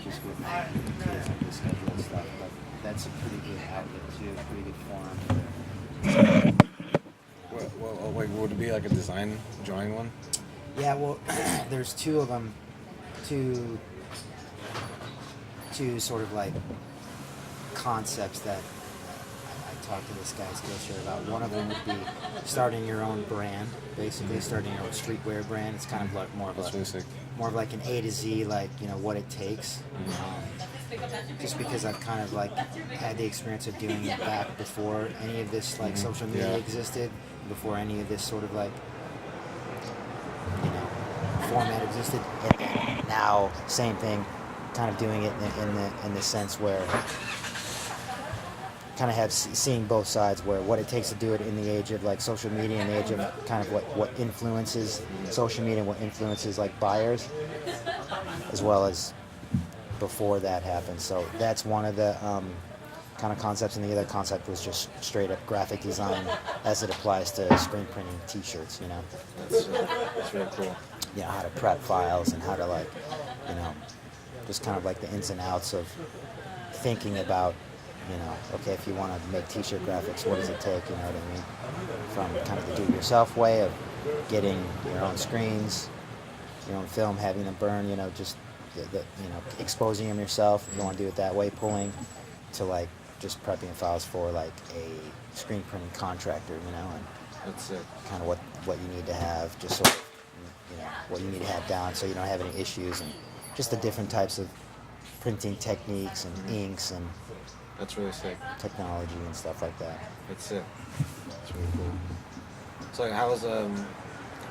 just with my kids and just schedule and stuff. But that's a pretty good outlet too, pretty good forum. Well, like, would it be like a design drawing one? Yeah, well, there's two of them, two sort of like concepts that I talked to this guy Skillshare about. One of them would be starting your own brand, basically starting your own streetwear brand. It's kind of like more of like an A to Z, like, you know, what it takes. Just because I've kind of like had the experience of doing it back before any of this like social media existed, before any of this sort of like, you know, format existed, and then now same thing, kind of doing it in the sense where kind of have seeing both sides, where what it takes to do it in the age of like social media, in the age of kind of what influences social media and what influences like buyers, as well as before that happened. So that's one of the kind of concepts, and the other concept was just straight up graphic design as it applies to screen printing t-shirts, you know. That's really cool. You know, how to prep files and how to, like, you know, just kind of like the ins and outs of thinking about, you know, okay, if you want to make t-shirt graphics, what does it take, you know what I mean? From kind of the do-it-yourself way of getting your own screens, your own film, having them burn, you know, just the you know, exposing them yourself, if you want to do it that way, pulling, to like just prepping files for like a screen printing contractor, you know, and That's it. kind of what you need to have, just sort of, you know, what you need to have down so you don't have any issues, and just the different types of printing techniques and inks and That's really sick. technology and stuff like that. That's it. That's really cool. So, like, how was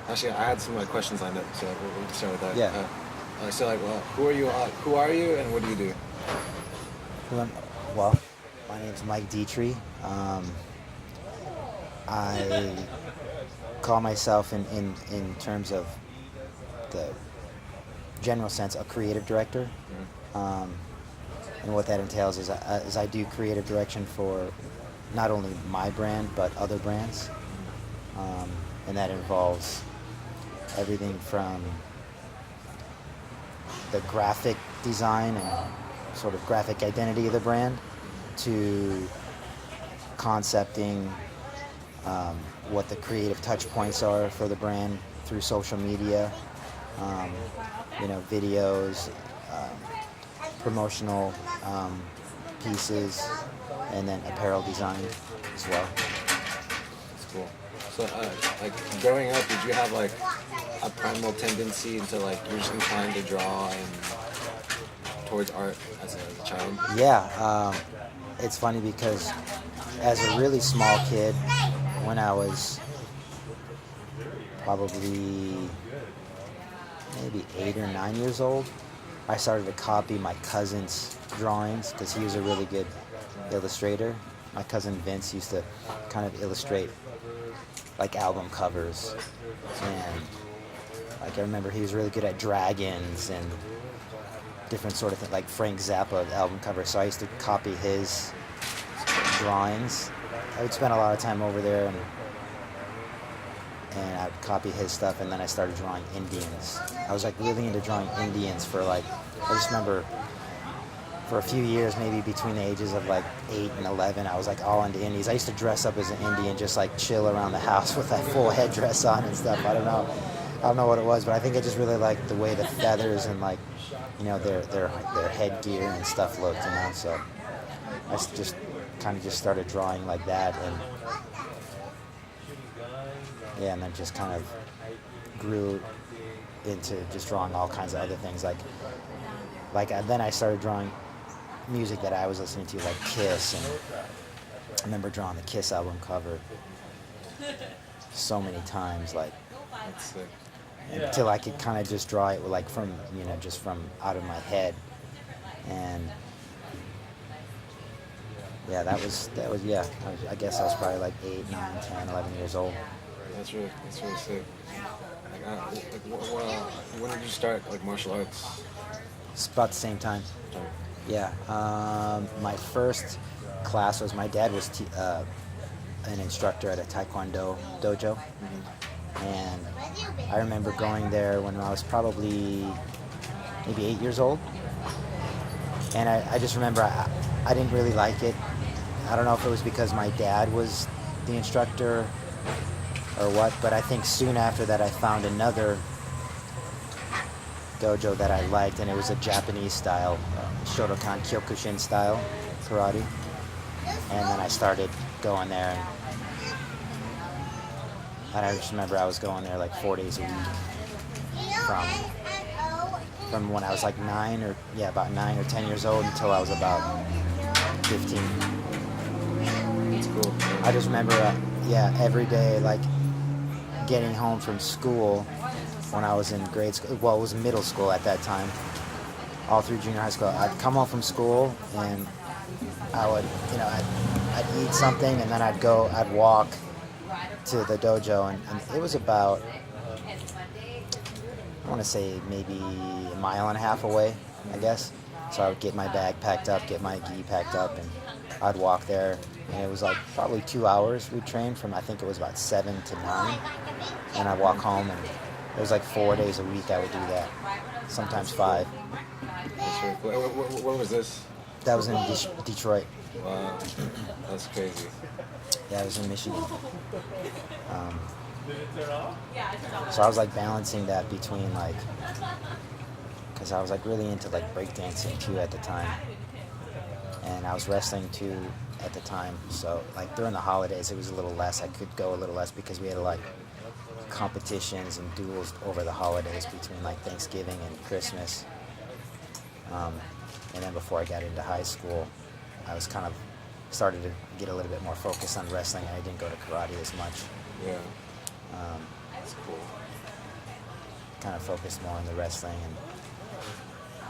actually, I had some like questions lined up, so we'll start with that. Yeah. So, like, well, who are you, and what do you do? Well, my name's Mike Dytri. I call myself, in terms of the general sense, a creative director. And what that entails is I do creative direction for not only my brand, but other brands. And that involves everything from the graphic design and sort of graphic identity of the brand, to concepting what the creative touch points are for the brand through social media, you know, videos, promotional pieces, and then apparel design as well. That's cool. So, like, growing up, did you have like a primal tendency to, like, you're just inclined to draw and towards art as a child? Yeah, it's funny because as a really small kid, when I was probably maybe 8 or 9 years old, I started to copy my cousin's drawings because he was a really good illustrator. My cousin Vince used to kind of illustrate like album covers, and like I remember he was really good at dragons and different sort of things, like Frank Zappa album covers. So I used to copy his drawings. I would spend a lot of time over there, and I would copy his stuff, and then I started drawing Indians. I was like really into drawing Indians for like, I just remember for a few years, maybe between the ages of like 8 and 11, I was like all into Indians. I used to dress up as an Indian, just like chill around the house with that full headdress on and stuff. I don't know what it was, but I think I just really liked the way the feathers and, like, you know, their headgear and stuff looked, you know. So I just kind of just started drawing like that, and yeah, and then just kind of grew into just drawing all kinds of other things, like then I started drawing music that I was listening to, like Kiss, and I remember drawing the Kiss album cover so many times, like, That's sick. until I could kind of just draw it like from, you know, just from out of my head. And yeah, that was yeah, I guess I was probably like 8, 9, 10, 11 years old. That's really sick. When did you start, like, martial arts? It's about the same time. Yeah. My first class was, my dad was an instructor at a Taekwondo dojo. And I remember going there when I was probably maybe 8 years old. And I just remember I didn't really like it. I don't know if it was because my dad was the instructor or what, but I think soon after that I found another dojo that I liked, and it was a Japanese style, Shotokan Kyokushin style karate. And then I started going there, and I just remember I was going there like 4 days a week from when I was like about 9 or 10 years old until I was about 15. It's cool. I just remember, every day, like getting home from school when I was in grade school. Well, it was middle school at that time, all through junior high school. I'd come home from school and I would, I'd eat something, and then I'd walk to the dojo, and it was about, I want to say maybe a mile and a half away, I guess. So I would get my bag packed up, get my gi packed up, and I'd walk there. And it was like probably 2 hours we'd train from, I think it was about 7 to 9. And I'd walk home, and it was like 4 days a week I would do that, sometimes 5. That's really cool. When was this? That was in Detroit. Wow, that's crazy. Yeah, I was in Michigan. So I was like balancing that between like, because I was like really into like breakdancing too at the time, and I was wrestling too at the time. So like during the holidays it was a little less. I could go a little less because we had like competitions and duels over the holidays between like Thanksgiving and Christmas. And then before I got into high school, I was kind of started to get a little bit more focused on wrestling. I didn't go to karate as much. Yeah. That's cool. Kind of focused more on the wrestling.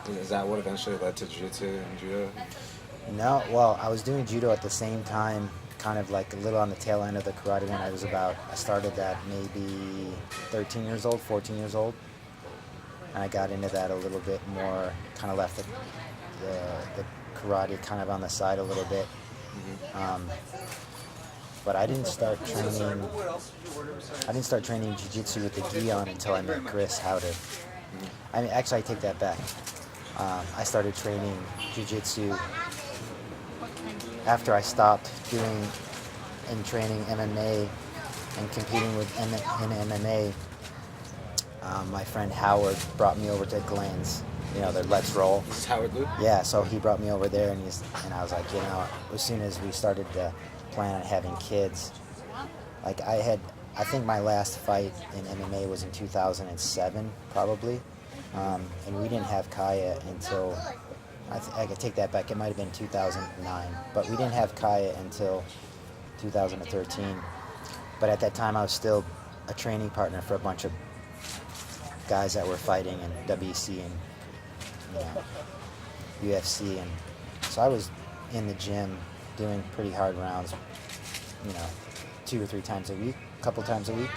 And is that what eventually led to jiu-jitsu and judo? No, well, I was doing judo at the same time, kind of like a little on the tail end of the karate when I started that maybe 13 years old, 14 years old. And I got into that a little bit more, kind of left the karate kind of on the side a little bit. But I didn't start training jiu-jitsu with the gi on until I met Chris Howder. I mean, actually, I take that back. I started training jiu-jitsu after I stopped doing and training MMA and competing in MMA. My friend Howard brought me over to Glenn's, the Let's Roll. This is Howard Luke? Yeah, so he brought me over there, and I was like, as soon as we started to plan on having kids, like I think my last fight in MMA was in 2007, probably, and we didn't have Kaya until, I could take that back, it might have been 2009, but we didn't have Kaya until 2013. But at that time, I was still a training partner for a bunch of guys that were fighting in WC and UFC, and so I was in the gym doing pretty hard rounds, 2 or 3 times a week, a couple times a week.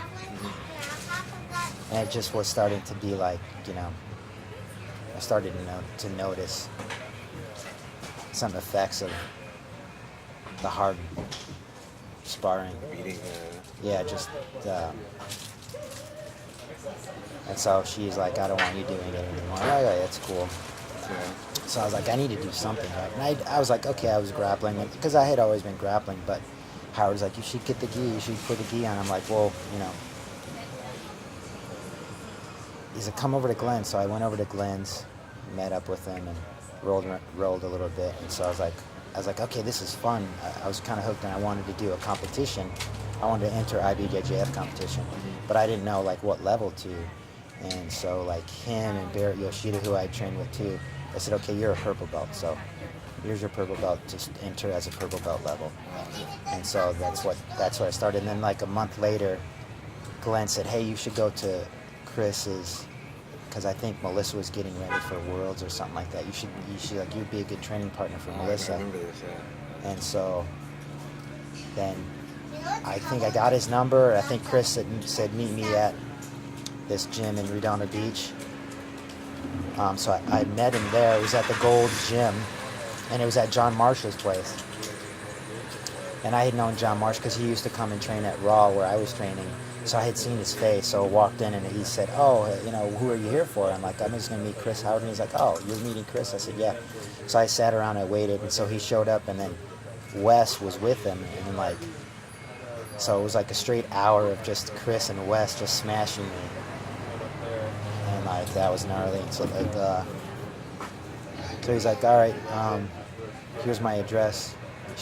And it just was starting to be like, I started to notice some effects of the hard sparring. Beating. Yeah, just. And so she's like, I don't want you doing it anymore. Oh, yeah, that's cool. Yeah. So I was like, I need to do something, right? And I was like, okay, I was grappling, because I had always been grappling, but Howard's like, you should get the gi, you should put the gi on. I'm like, well, he's like, come over to Glenn's. So I went over to Glenn's, met up with him, and rolled a little bit. And so I was like, okay, this is fun. I was kind of hooked, and I wanted to do a competition. I wanted to enter IBJJF competition, but I didn't know like what level to. And so like him and Barrett Yoshida, who I trained with too, I said, okay, you're a purple belt, so here's your purple belt, just enter as a purple belt level. And so that's what I started. And then like a month later, Glenn said, hey, you should go to Chris's, because I think Melissa was getting ready for Worlds or something like that. You should like, you'd be a good training partner for Melissa. I remember this, yeah. And so then I think I got his number. I think Chris said meet me at this gym in Redondo Beach. So I met him there. It was at the Gold Gym, and it was at John Marshall's place. And I had known John Marsh because he used to come and train at Raw where I was training, So I had seen his face, so I walked in and he said, "Oh, who are you here for?" I'm like, "I'm just gonna meet Chris Howard." And he's like, "Oh, you're meeting Chris?" I said, "Yeah." So I sat around, I waited, and so he showed up, and then Wes was with him, and like, so it was like a straight hour of just Chris and Wes just smashing me, and like that was gnarly. And so like, so he's like, "All right, here's my address.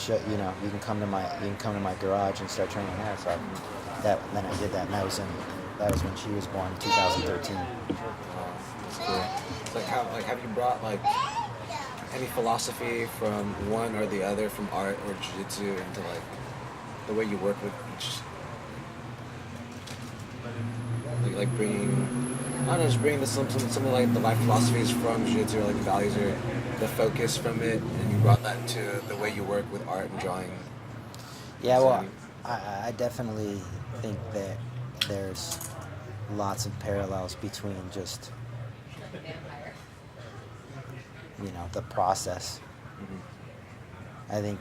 You can come to my garage and start training there." So then I did that, and that was when she was born in 2013. That's cool. It's like have you brought like any philosophy from one or the other, from art or jiu-jitsu, into like the way you work with each, like bringing, I don't know, just bringing something like the life philosophies from jiu-jitsu, or like the values or the focus from it, and you brought that to the way you work with art and drawing? Yeah, well, I definitely think that there's lots of parallels between just the process. I think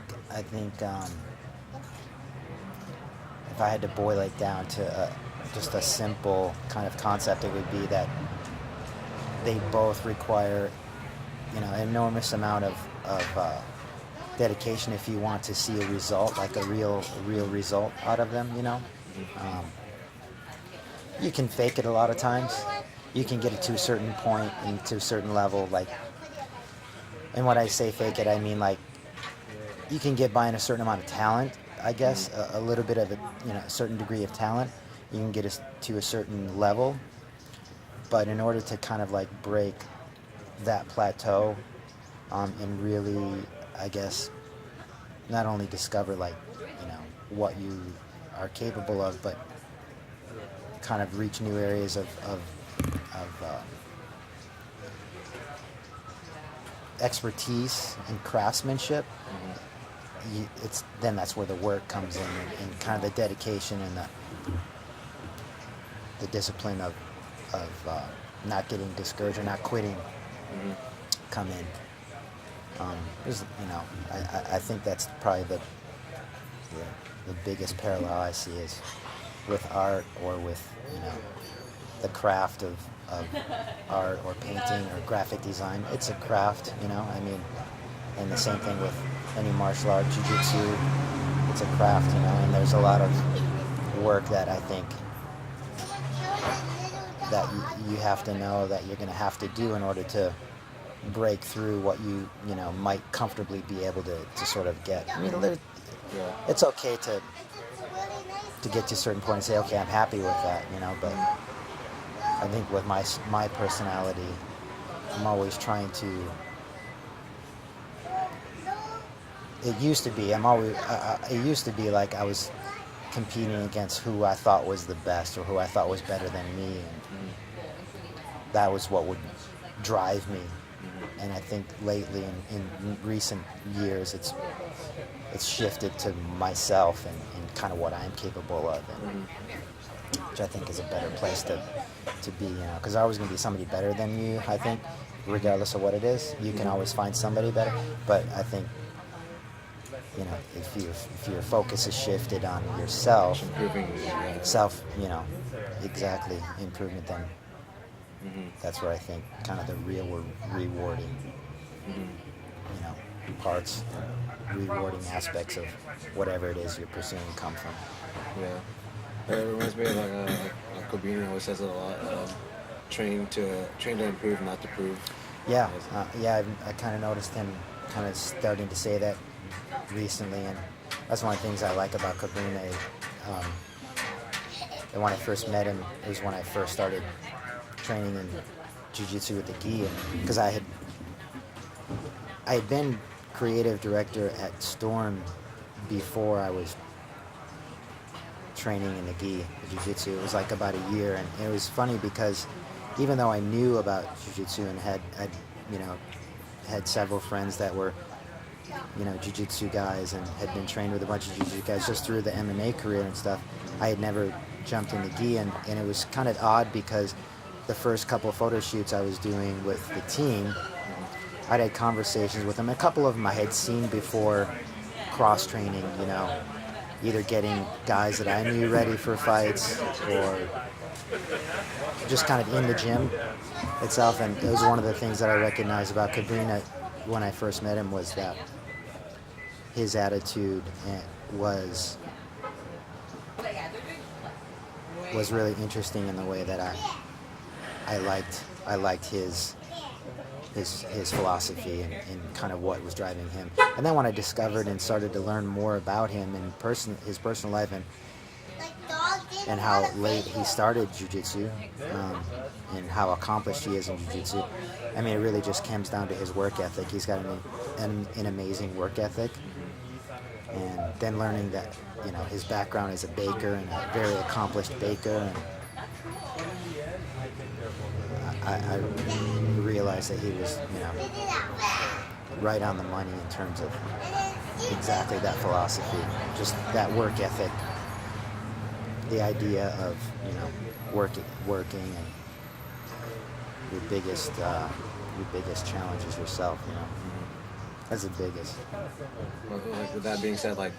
if I had to boil it down to just a simple kind of concept, it would be that they both require an enormous amount of dedication if you want to see a result, like a real result out of them. You can fake it a lot of times. You can get it to a certain point and to a certain level, like. And when I say fake it, I mean like you can get by in a certain amount of talent, I guess, a little bit of a certain degree of talent. You can get to a certain level, but in order to kind of like break that plateau, and really, I guess, not only discover like what you are capable of, but kind of reach new areas of expertise and craftsmanship. That's where the work comes in, and kind of the dedication and the discipline of not getting discouraged or not quitting come in. I think that's probably the biggest parallel I see is with art, or with the craft of art or painting or graphic design. It's a craft, I mean, and the same thing with any martial art, jiu-jitsu. It's a craft, and there's a lot of work that I think that you have to know that you're going to have to do in order to break through what you might comfortably be able to sort of get. I mean, it's okay to get to a certain point and say, okay, I'm happy with that, but I think with my personality, I'm always trying to. It used to be like I was competing against who I thought was the best or who I thought was better than me, and that was what would drive me. And I think lately, in recent years, it's shifted to myself and kind of what I'm capable of, and which I think is a better place to be, because there's always going to be somebody better than you. I think, regardless of what it is, you can always find somebody better. But I think, if your focus is shifted on yourself, exactly, improvement, then that's where I think kind of the real rewarding, parts, rewarding aspects of whatever it is you're pursuing come from. Yeah, it reminds me of like Kobini always says it a lot. Train to improve, not to prove. Yeah, I kind of noticed him kind of starting to say that recently, and that's one of the things I like about Kobini. And when I first met him, it was when I first started training in jiu-jitsu with the gi, because I had been creative director at Storm before I was training in the gi, jiu-jitsu. It was like about a year, and it was funny because even though I knew about jiu-jitsu and had several friends that were jiu-jitsu guys and had been trained with a bunch of jiu-jitsu guys just through the MMA career and stuff, I had never jumped in the gi, and it was kind of odd because the first couple of photo shoots I was doing with the team, I'd had conversations with them. A couple of them I had seen before cross-training, either getting guys that I knew ready for fights or just kind of in the gym itself. And it was one of the things that I recognized about Cabrina when I first met him, was that his attitude was really interesting in the way that I liked his philosophy and kind of what was driving him. And then when I discovered and started to learn more about him and his personal life and how late he started jiu-jitsu, and how accomplished he is in jiu-jitsu, I mean, it really just comes down to his work ethic. He's got an amazing work ethic. And then learning that, his background as a baker and a very accomplished baker, and I realized that he was, right on the money in terms of exactly that philosophy, just that work ethic, the idea of, working, and your biggest challenge is yourself, That's the biggest. Well, like, with that being said, like,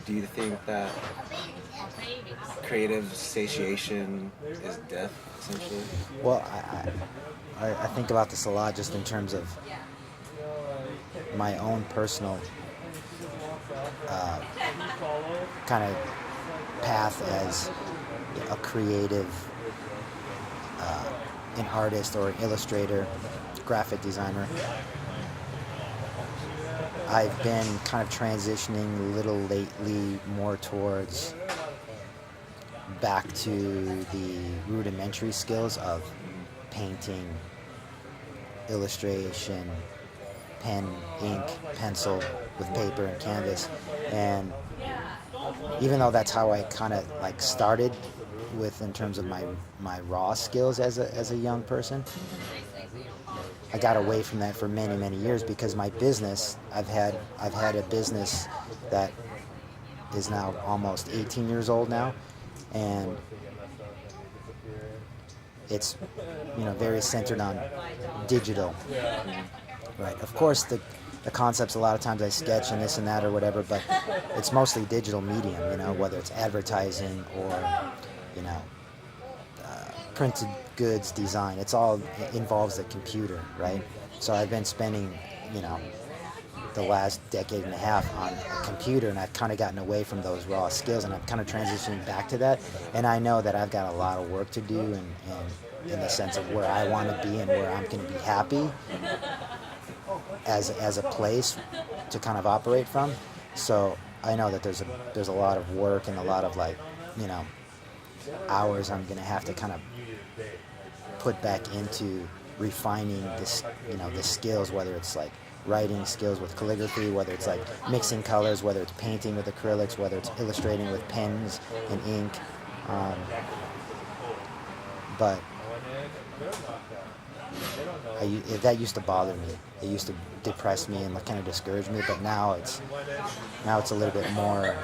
do you think that creative satiation is death, essentially? Well, I think about this a lot, just in terms of my own personal kind of path as a creative, an artist or an illustrator, graphic designer. I've been kind of transitioning a little lately more towards back to the rudimentary skills of painting, illustration, pen, ink, pencil with paper and canvas. And even though that's how I kind of like started with in terms of my raw skills as a young person, I got away from that for many, many years because my business, I've had a business that is now almost 18 years old now, and it's very centered on digital, right? Of course, the concepts a lot of times I sketch and this and that or whatever, but it's mostly digital medium, whether it's advertising or printed goods design. It involves the computer, right? So I've been spending, the last decade and a half on a computer, and I've kind of gotten away from those raw skills, and I'm kind of transitioning back to that. And I know that I've got a lot of work to do, and in the sense of where I want to be and where I'm going to be happy as a place to kind of operate from. So I know that there's a lot of work and a lot of hours I'm going to have to kind of put back into refining this, the skills, whether it's like writing skills with calligraphy, whether it's like mixing colors, whether it's painting with acrylics, whether it's illustrating with pens and ink. But that used to bother me. It used to depress me and kind of discourage me. But now it's a little bit more.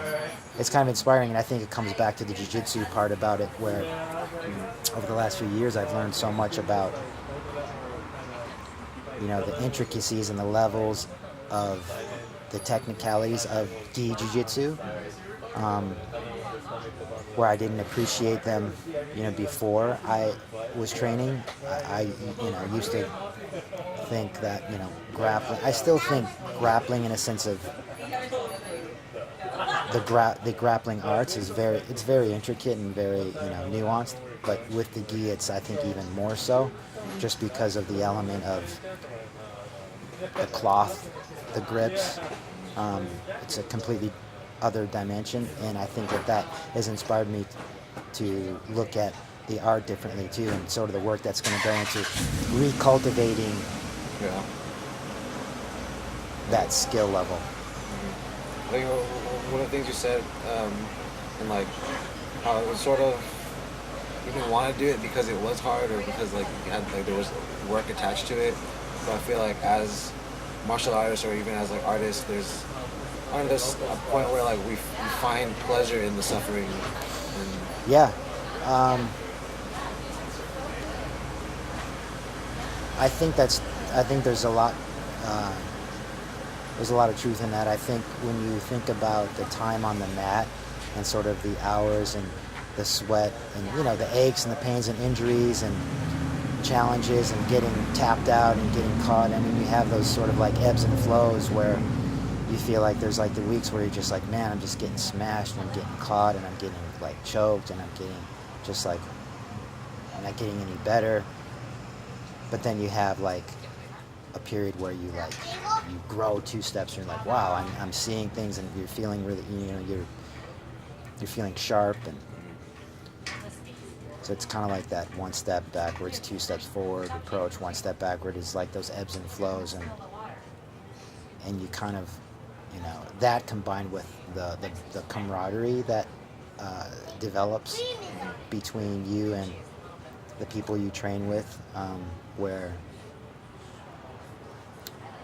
It's kind of inspiring, and I think it comes back to the jiu-jitsu part about it, where over the last few years I've learned so much about the intricacies and the levels of the technicalities of gi jiu-jitsu, where I didn't appreciate them, before I was training. I used to think that, grappling. I still think grappling, in a sense of the grappling arts, is very intricate and very nuanced. But with the gi, it's, I think, even more so, just because of the element of the cloth, the grips. It's a completely other dimension, and I think that has inspired me to look at the art differently too, and sort of the work that's going to go into recultivating that skill level. I think one of the things you said, and like how it was sort of, you didn't want to do it because it was hard, or because there was work attached to it. But I feel like as martial artists, or even as artists, there's a point where we find pleasure in the suffering. Yeah. I think there's a lot there's a lot of truth in that. I think when you think about the time on the mat and sort of the hours and the sweat and, you know, the aches and the pains and injuries and challenges and getting tapped out and getting caught. I mean, you have those sort of like ebbs and flows where you feel like there's like the weeks where you're just like, man, I'm just getting smashed and I'm getting caught and I'm getting like choked and I'm getting just like, I'm not getting any better. But then you have like a period where you like, you grow 2 steps and you're like, wow, I'm seeing things and you're feeling really, you know, you're feeling sharp. And so it's kind of like that 1 step backwards, 2 steps forward approach. 1 step backward is like those ebbs and flows, and you kind of, you know, that combined with the camaraderie that develops between you and the people you train with, where,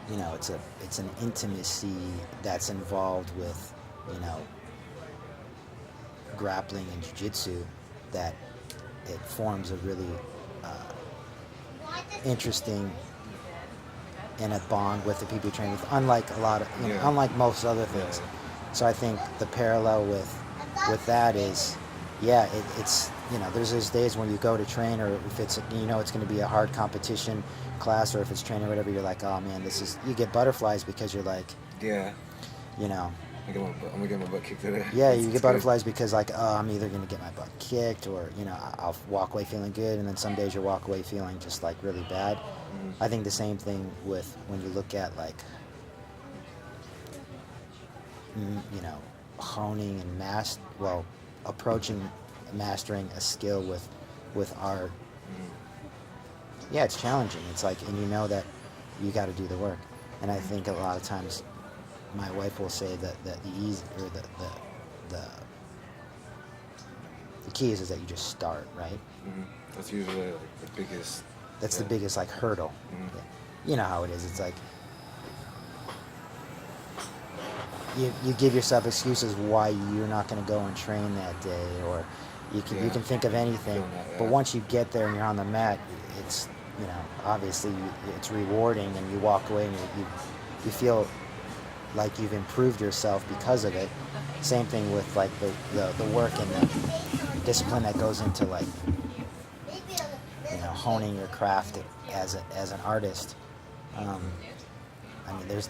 you know, it's an intimacy that's involved with, you know, grappling and jiu-jitsu, that it forms a really interesting and a bond with the people you train with, unlike a lot of, you know, unlike most other things. So I think the parallel with that is, yeah, it's, you know, there's those days when you go to train, or if it's, you know, it's going to be a hard competition class, or if it's training or whatever, you're like, oh man, this is, you get butterflies because you're like, yeah, you know, I'm gonna get my butt kicked today. yeah, you get butterflies because like, oh, I'm either gonna get my butt kicked, or, you know, I'll walk away feeling good, and then some days you walk away feeling just like really bad. I think the same thing with when you look at like, you know, honing and approaching mastering a skill with art. Yeah, it's challenging. It's like, and you know that you got to do the work. And I think a lot of times my wife will say that the easy, or the key is that you just start, right? That's usually like the biggest. That's the biggest like hurdle. Yeah. You know how it is. It's like you give yourself excuses why you're not going to go and train that day, or you can think of anything. But once you get there and you're on the mat, it's, you know, obviously it's rewarding, and you walk away and you feel like you've improved yourself because of it. Same thing with like the work and the discipline that goes into like, you know, honing your craft as an artist. I mean, there's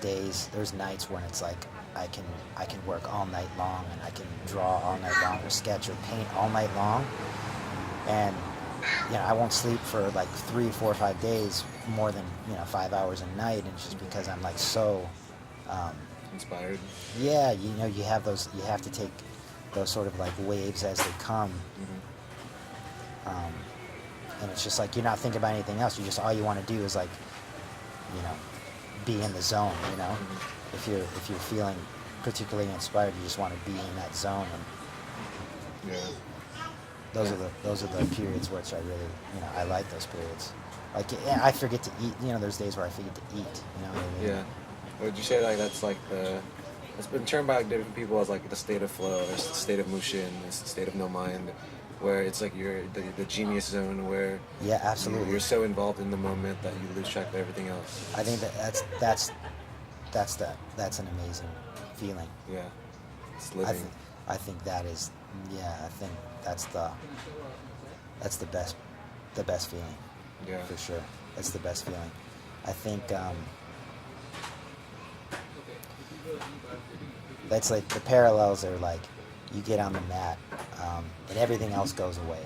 nights when it's like I can work all night long, and I can draw all night long, or sketch or paint all night long, and, you know, I won't sleep for like 3, 4, 5 days more than, you know, 5 hours a night, and it's just because I'm like so inspired. Yeah, you know, you have to take those sort of like waves as they come. And it's just like you're not thinking about anything else. You just, all you want to do is like, you know, be in the zone. You know, if you're feeling particularly inspired, you just want to be in that zone. And those are the periods which I really, you know, I like those periods. Like, I forget to eat. You know, there's days where I forget to eat. You know what I mean? Yeah. Would you say like that's like it's been termed by different people as like the state of flow, or the state of motion, the state of no mind, where it's like you're the genius zone, where absolutely, you're so involved in the moment that you lose track of everything else. I think that's an amazing feeling. Yeah, it's living. I think that is, I think that's the best feeling. Yeah, for sure. That's the best feeling. I think that's like the parallels are like you get on the mat, and everything else goes away,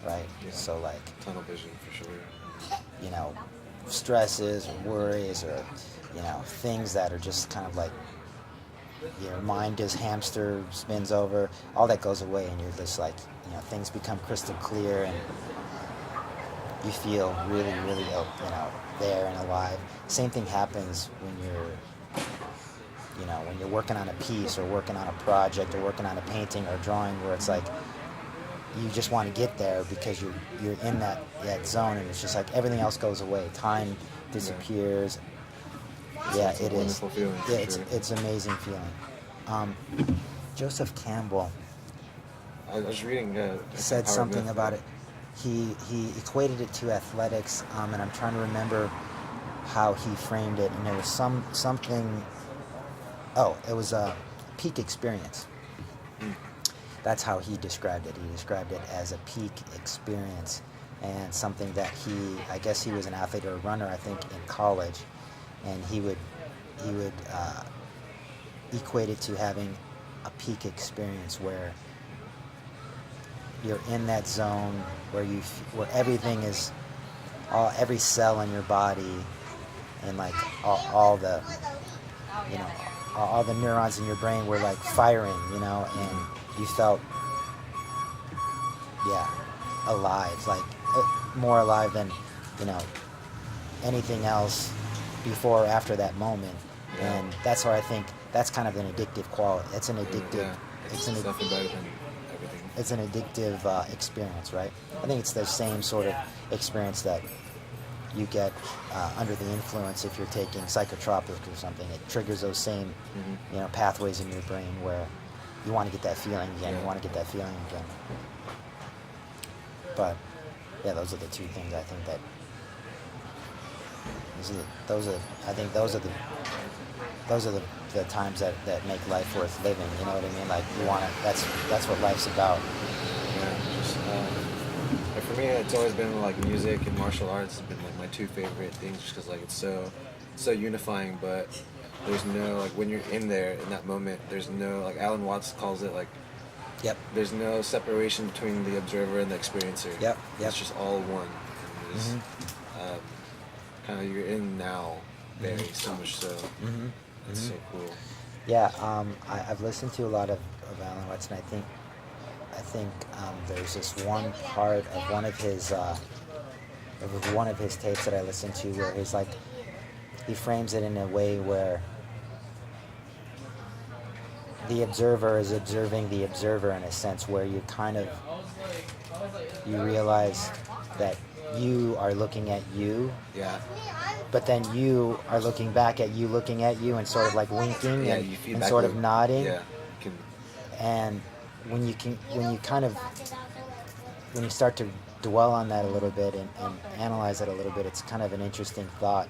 right? Yeah. So like tunnel vision for sure. You know, stresses or worries, or, you know, things that are just kind of like your mind just hamster spins over, all that goes away, and you're just like, you know, things become crystal clear, and you feel really, really, you know, there and alive. Same thing happens when you're working on a piece, or working on a project, or working on a painting or drawing, where it's like you just want to get there because you're in that zone, and it's just like everything else goes away. Time disappears. Yeah, it is. Feeling, yeah, it's an amazing feeling. Joseph Campbell, I was reading, said something about it. He equated it to athletics, and I'm trying to remember how he framed it. And there was something Oh, it was a peak experience. That's how he described it. He described it as a peak experience, and something that I guess he was an athlete or a runner, I think, in college, and he would equate it to having a peak experience where you're in that zone where everything is, every cell in your body, and like all the, you know, all the neurons in your brain were like firing, and you felt, yeah, alive, like more alive than, anything else before or after that moment. Yeah. And that's why I think that's kind of an addictive quality. It's an addictive. Yeah. It's nothing better than everything. It's an addictive experience, right? I think it's the same sort of experience that you get under the influence if you're taking psychotropics or something. It triggers those same, pathways in your brain where you want to get that feeling again. Yeah. You want to get that feeling again. But yeah, those are the two things I think that. Those are the times that make life worth living. You know what I mean? Like you want to. That's what life's about. Yeah. Just, like for me, it's always been like music and martial arts have been like my two favorite things, just because like it's so unifying. But there's no, like, when you're in there in that moment, there's no, like Alan Watts calls it, like, Yep. there's no separation between the observer and the experiencer. Yep. It's just all one. Kind of you're in now, very so much so. That's so cool. Yeah, I've listened to a lot of Alan Watts, and I think there's this one part of one of his tapes that I listened to where he's like, he frames it in a way where the observer is observing the observer in a sense, where you realize that you are looking at you. Yeah. But then you are looking back at you, looking at you, and sort of like winking and sort of nodding. Yeah. And when you start to dwell on that a little bit and analyze it a little bit, it's kind of an interesting thought,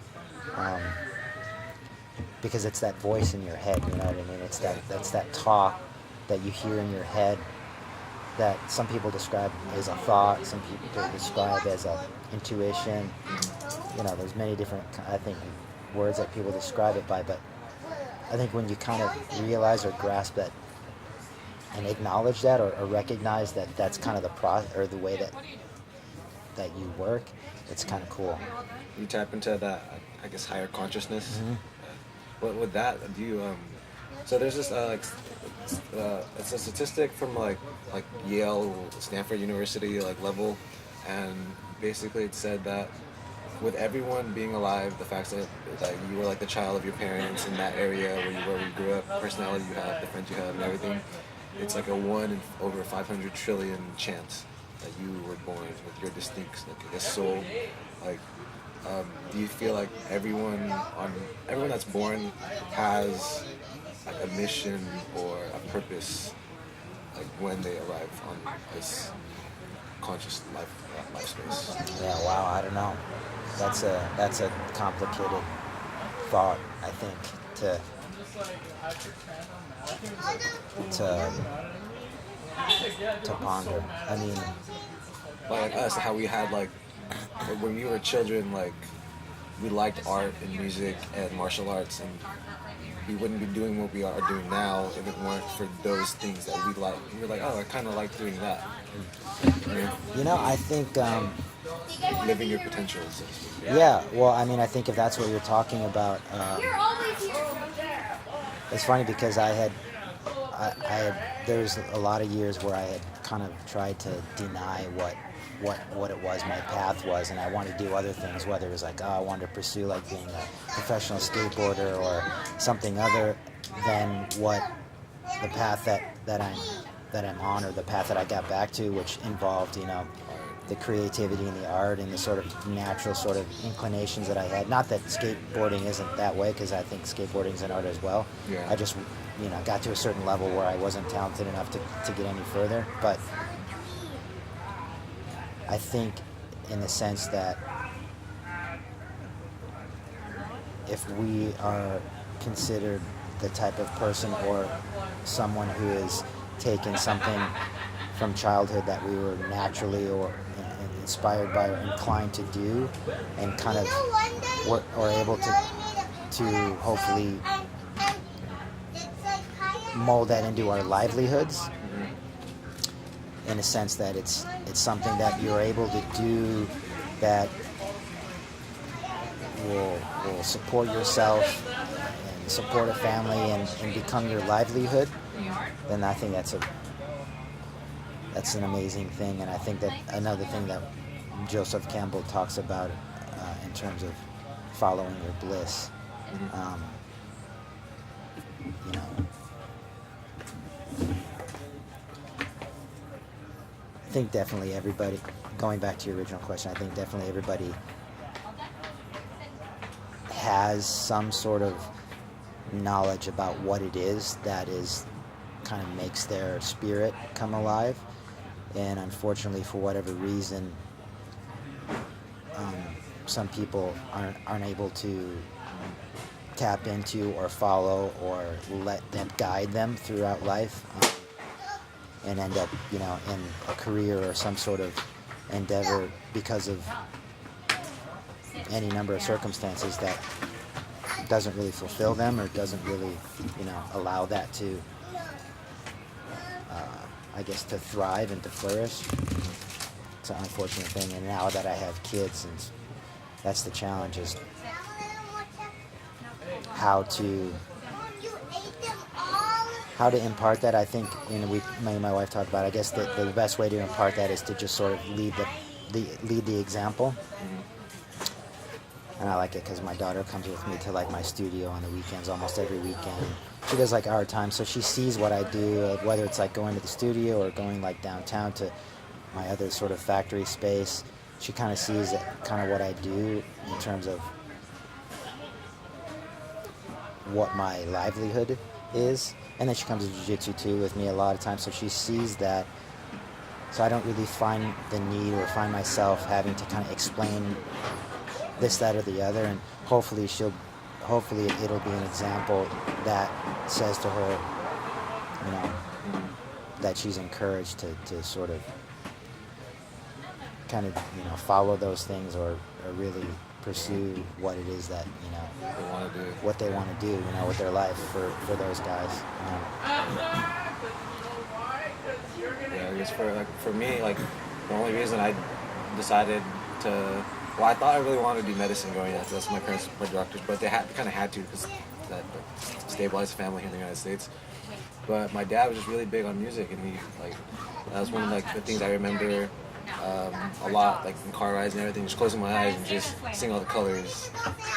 because it's that voice in your head. You know what I mean? That's that talk that you hear in your head that some people describe as a thought, some people describe as a intuition. There's many different, I think, words that people describe it by, but I think when you kind of realize or grasp that and acknowledge that or recognize that that's kind of the process or the way that you work, it's kind of cool. You tap into that, I guess, higher consciousness. But with that, do you, so there's this, it's a statistic from like Yale, Stanford University, like level, and basically it said that with everyone being alive, the fact that you were like the child of your parents in that area where you grew up, personality you have, the friends you have, and everything, it's like a 1 in over 500 trillion chance that you were born with your distinct, like, I guess, soul. Like, do you feel like everyone that's born has like a mission or a purpose, like when they arrive on this conscious life space? Yeah, wow, I don't know. That's a complicated thought, I think, to ponder. I mean, like us, how we had like when we were children, like we liked art and music and martial arts, and we wouldn't be doing what we are doing now if it weren't for those things that we like. We were like, oh, I kind of like doing that. I think. Living your potential, so to speak. Yeah, well, I mean, I think if that's what you're talking about, it's funny because there's a lot of years where I had kind of tried to deny what it was, my path was, and I wanted to do other things, whether it was like, I wanted to pursue like being a professional skateboarder or something other than what the path that I'm on, or the path that I got back to, which involved, the creativity and the art and the sort of natural sort of inclinations that I had. Not that skateboarding isn't that way, because I think skateboarding is an art as well. Yeah. I just, got to a certain level where I wasn't talented enough to get any further. But I think in the sense that if we are considered the type of person or someone who is taking something from childhood that we were naturally or inspired by or inclined to do, and kind of or able to hopefully mold that into our livelihoods, in a sense that it's something that you're able to do that will support yourself and support a family and become your livelihood, then I think that's an amazing thing. And I think that another thing that Joseph Campbell talks about in terms of following your bliss, you know, I think definitely everybody, going back to your original question, I think definitely everybody has some sort of knowledge about what it is that is kind of makes their spirit come alive. And unfortunately, for whatever reason, some people aren't able to tap into or follow or let them guide them throughout life, and end up, you know, in a career or some sort of endeavor because of any number of circumstances that doesn't really fulfill them or doesn't really, you know, allow that to, I guess, to thrive and to flourish. It's an unfortunate thing. And now that I have kids, and that's the challenge, is how to impart that. I think, you know, me and my wife talked about it. I guess the best way to impart that is to just sort of lead the example. And I like it because my daughter comes with me to like my studio on the weekends, almost every weekend. She does like our time, so she sees what I do, whether it's like going to the studio or going like downtown to my other sort of factory space. She kind of sees kind of what I do in terms of what my livelihood is. And then she comes to jiu-jitsu too with me a lot of times, so she sees that. So I don't really find the need or find myself having to kind of explain this, that, or the other. And hopefully it'll be an example that says to her, you know, that she's encouraged to sort of kind of, you know, follow those things or really pursue what it is that, you know, what they want to do, you know, with their life for those guys. Yeah, I guess for me, like, the only reason I decided to, well, I thought I really wanted to do medicine growing up. That's my parents were doctors, but they kind of had to because that stabilized the family here in the United States. But my dad was just really big on music, and he, like, that was one of, like, the things I remember a lot, like in car rides and everything, just closing my eyes and just seeing all the colors,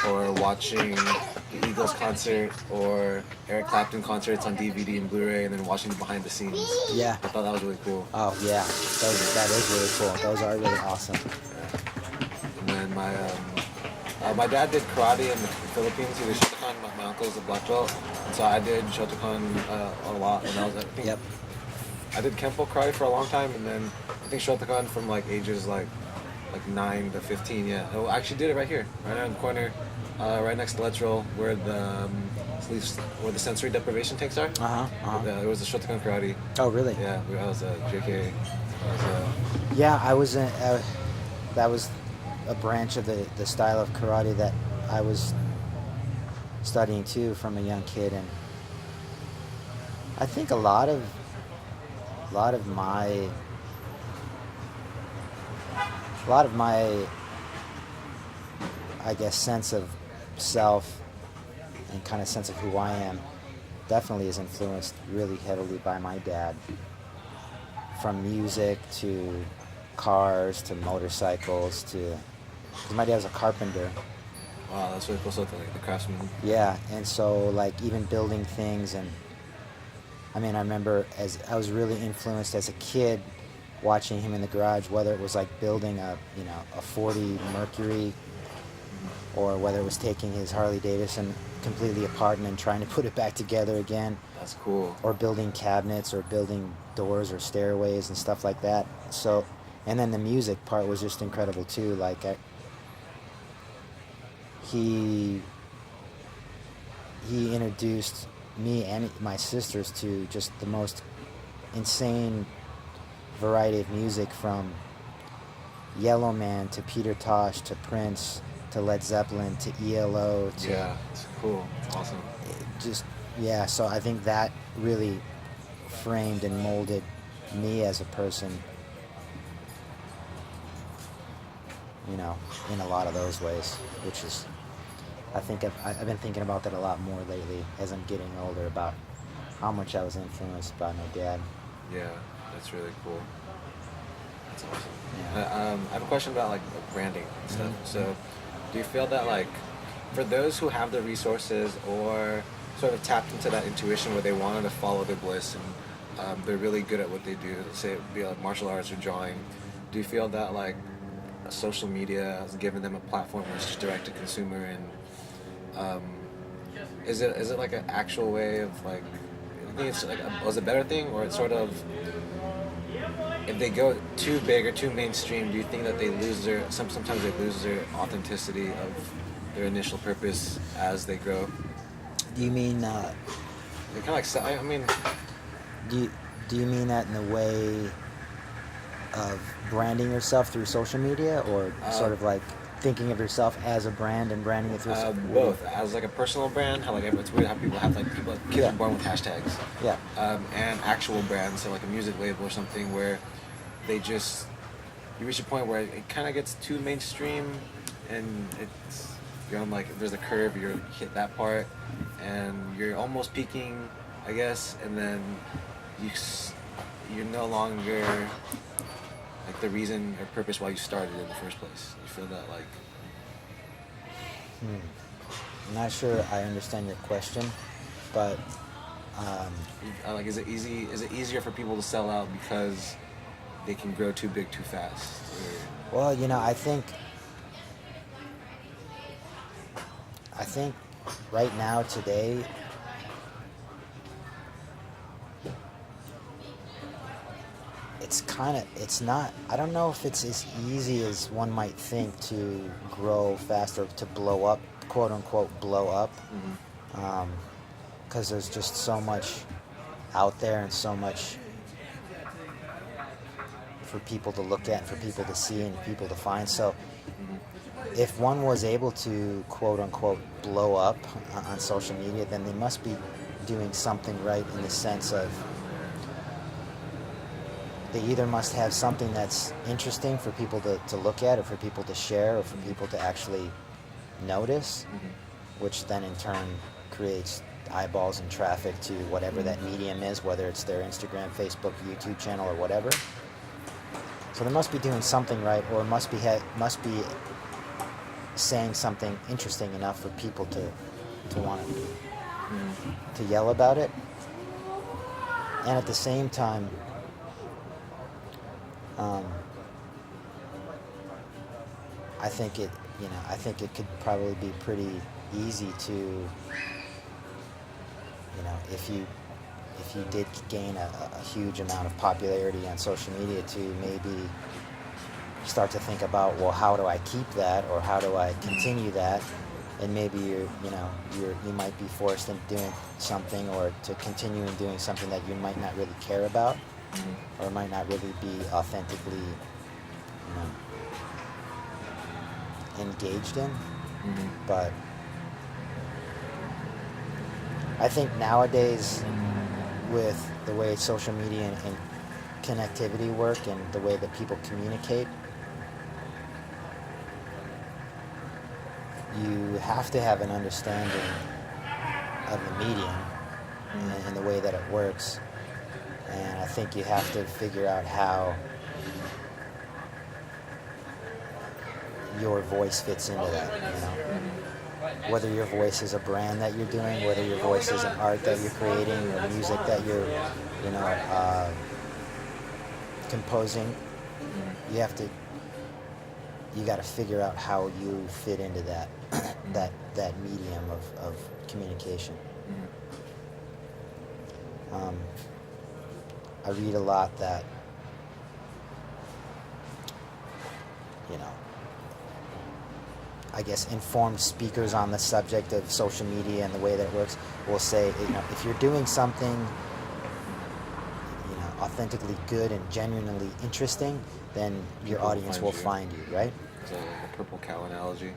or watching the Eagles concert or Eric Clapton concerts on DVD and Blu-ray, and then watching the behind the scenes. Yeah. I thought that was really cool. Oh yeah, that is really cool. Those are really awesome. Yeah. And then my dad did karate in the Philippines. He was Shotokan. My uncle was a black belt, and so I did Shotokan a lot when I was, I think, Yep. I did Kempo karate for a long time, and then I think Shotokan from like ages like 9 to 15. Yeah, I actually did it right here, right around the corner, right next to Let's Roll, where the sensory deprivation tanks are. It was a Shotokan karate. Oh really? Yeah, I was a JK. Yeah, I was. That was a branch of the style of karate that I was studying too from a young kid, and I think a lot of my I guess sense of self and kind of sense of who I am definitely is influenced really heavily by my dad, from music to cars to motorcycles to, because my dad was a carpenter. Wow, that's really cool. So like the craftsman. Yeah, and so like even building things, and I mean I remember as I was really influenced as a kid watching him in the garage, whether it was like building a 40 Mercury, or whether it was taking his Harley Davidson completely apart and then trying to put it back together again. That's cool. Or building cabinets or building doors or stairways and stuff like that. So, and then the music part was just incredible too. Like he introduced me and my sisters to just the most insane variety of music, from Yellowman to Peter Tosh to Prince to Led Zeppelin to ELO to Yeah, it's cool. It's awesome. just yeah. So I think that really framed and molded me as a person, you know, in a lot of those ways, which is, I think I've been thinking about that a lot more lately as I'm getting older, about how much I was influenced by my dad. Yeah, that's really cool. That's awesome. Yeah. I have a question about like branding and stuff. Mhm. So, do you feel that like for those who have the resources or sort of tapped into that intuition where they wanted to follow their bliss and they're really good at what they do, say it be like martial arts or drawing, do you feel that like social media has given them a platform where it's just direct to consumer, and um, is it like an actual way of like, I think it's like was a better thing, or it's sort of, if they go too big or too mainstream, do you think that they lose their sometimes they lose their authenticity of their initial purpose as they grow? Do you mean They kind of like I mean, do you mean that in the way of branding yourself through social media, or sort of like thinking of yourself as a brand and branding it through social media? both as like a personal brand, how like it's weird how people have like kids Yeah. are born with hashtags, Yeah. and actual brands, so like a music label or something where they just, you reach a point where it kind of gets too mainstream, and it's, you're on like, there's a curve, you hit that part and you're almost peaking, I guess, and then you're no longer like the reason or purpose why you started in the first place. You feel that like, I'm not sure I understand your question, but like, is it easier for people to sell out because they can grow too big too fast? well, you know, I think right now, today, it's not, I don't know if it's as easy as one might think to grow faster, to blow up, quote unquote, blow up. Because there's just so much out there and so much for people to look at, for people to see, and people to find. So if one was able to, quote unquote, blow up on social media, then they must be doing something right, in the sense of they either must have something that's interesting for people to look at, or for people to share, or for people to actually notice, which then in turn creates eyeballs and traffic to whatever that medium is, whether it's their Instagram, Facebook, YouTube channel, or whatever. So they must be doing something right, or must be saying something interesting enough for people to want to yell about it. And at the same time, I think it could probably be pretty easy to, if you did gain a huge amount of popularity on social media, to maybe start to think about, well, how do I keep that, or how do I continue that? And maybe you might be forced into doing something, or to continue in doing something that you might not really care about, or might not really be authentically, engaged in. But I think nowadays, with the way social media and connectivity work, and the way that people communicate, you have to have an understanding of the medium and the way that it works. And I think you have to figure out how your voice fits into that, Whether your voice is a brand that you're doing, whether your voice is an art that you're creating, or music that you're, composing, you got to figure out how you fit into that, that medium of communication. I read a lot that, I guess, informed speakers on the subject of social media and the way that it works will say, if you're doing something, authentically good and genuinely interesting, then your audience will find you, right? So the purple cow analogy.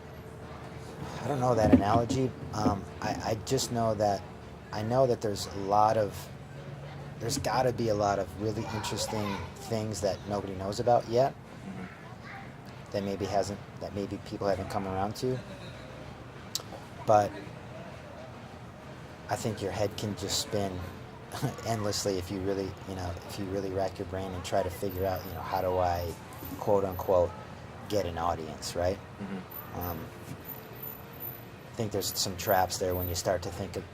I don't know that analogy. I just know that there's got to be a lot of really interesting things that nobody knows about yet. That maybe people haven't come around to. But I think your head can just spin endlessly if you really rack your brain and try to figure out, how do I, quote unquote, get an audience, right? I think there's some traps there when you start to think of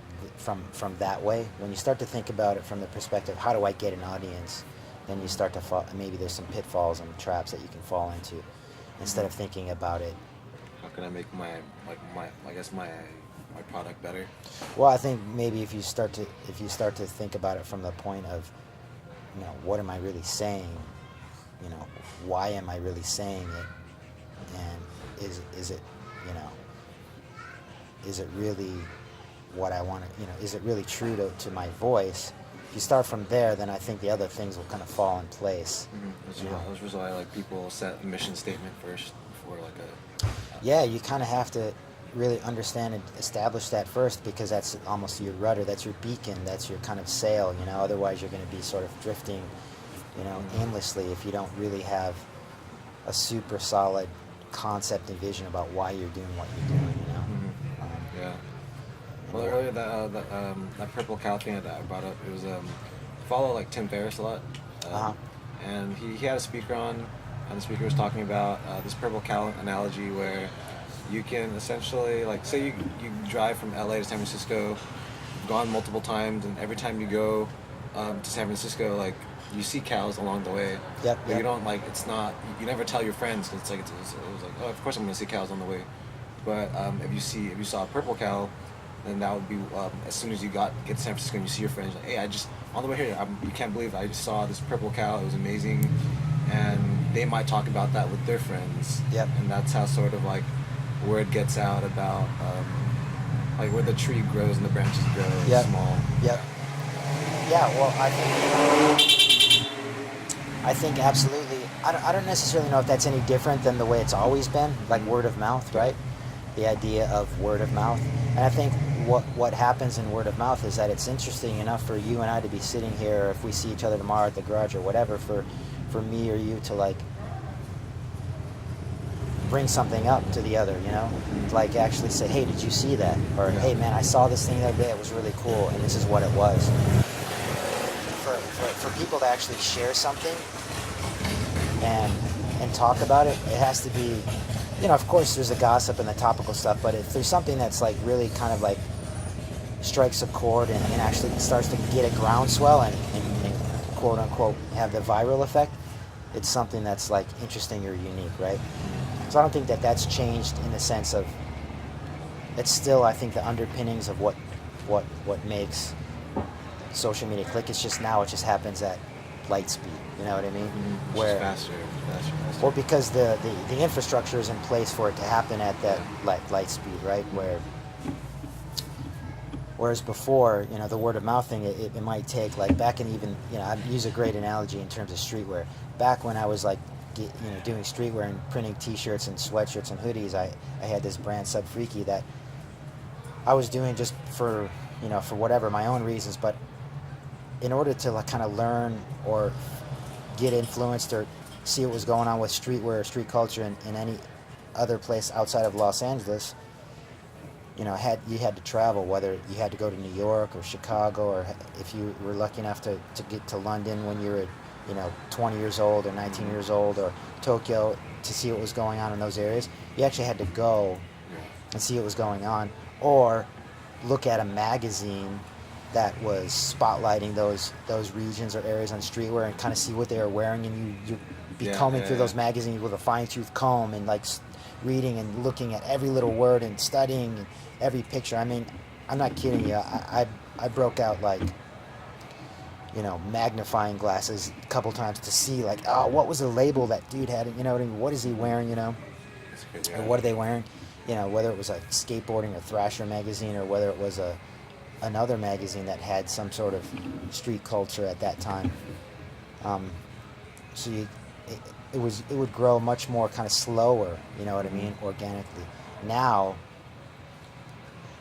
from that way. When you start to think about it from the perspective, how do I get an audience? Then you start to fall. Maybe there's some pitfalls and traps that you can fall into, instead of thinking about it. How can I make my product better? Well, I think maybe if you start to think about it from the point of, what am I really saying? Why am I really saying it? And is it is it really what I want to, is it really true to my voice? If you start from there, then I think the other things will kind of fall in place. That's why I like people set a mission statement first before Yeah, you kind of have to really understand and establish that first, because that's almost your rudder, that's your beacon, that's your kind of sail, otherwise you're going to be sort of drifting, aimlessly if you don't really have a super solid concept and vision about why you're doing what you're doing, Yeah. Well, earlier that purple cow thing that I brought up, it was follow like Tim Ferriss a lot, and he had a speaker on, and the speaker was talking about this purple cow analogy where you can essentially, like, say you drive from LA to San Francisco, you've gone multiple times, and every time you go to San Francisco, like, you see cows along the way. Yep. But you don't, like, it's not, you never tell your friends, because it was like, oh, of course I'm going to see cows on the way. But if you saw a purple cow, then that would be as soon as you get to San Francisco and you see your friends, like, hey, on the way here, you can't believe I just saw this purple cow, it was amazing, and they might talk about that with their friends. Yep. And that's how sort of like word gets out about like where the tree grows and the branches grow small. Yep. Yeah, well, I think absolutely. I don't necessarily know if that's any different than the way it's always been, like word of mouth, right? The idea of word of mouth. And I think what happens in word of mouth is that it's interesting enough for you and I to be sitting here, or if we see each other tomorrow at the garage or whatever, for me or you to, like, bring something up to the other, like actually say, hey, did you see that? Or, hey man, I saw this thing the other day, it was really cool, and this is what it was. For people to actually share something and talk about it, it has to be, of course there's the gossip and the topical stuff, but if there's something that's like really kind of like strikes a chord and actually starts to get a groundswell and quote unquote have the viral effect, it's something that's like interesting or unique, right? So I don't think that that's changed in the sense of, it's still, I think, the underpinnings of what makes social media click. It's just now it just happens at light speed. You know what I mean? Where faster. Well, because the infrastructure is in place for it to happen at that light speed, right? Whereas before, the word of mouth thing, it might take, like, back in even, I use a great analogy in terms of streetwear. Back when I was like, doing streetwear and printing T-shirts and sweatshirts and hoodies, I had this brand Sub Freaky that I was doing just for for whatever my own reasons, but in order to like kind of learn or get influenced or see what was going on with streetwear or street culture in any other place outside of Los Angeles, you had to travel, whether you had to go to New York or Chicago, or if you were lucky enough to get to London when you were 20 years old or 19 years old, or Tokyo, to see what was going on in those areas. You actually had to go and see what was going on, or look at a magazine that was spotlighting those regions or areas on streetwear and kind of see what they were wearing, and you'd be combing through those magazines with a fine-tooth comb and like reading and looking at every little word and studying every picture. I mean, I'm not kidding you. I broke out like magnifying glasses a couple times to see, like, oh, what was the label that dude had? What is he wearing? Or what are they wearing? you know, whether it was like skateboarding or Thrasher magazine, or whether it was another magazine that had some sort of street culture at that time. So it would grow much more kind of slower, you know what I mean, organically. Now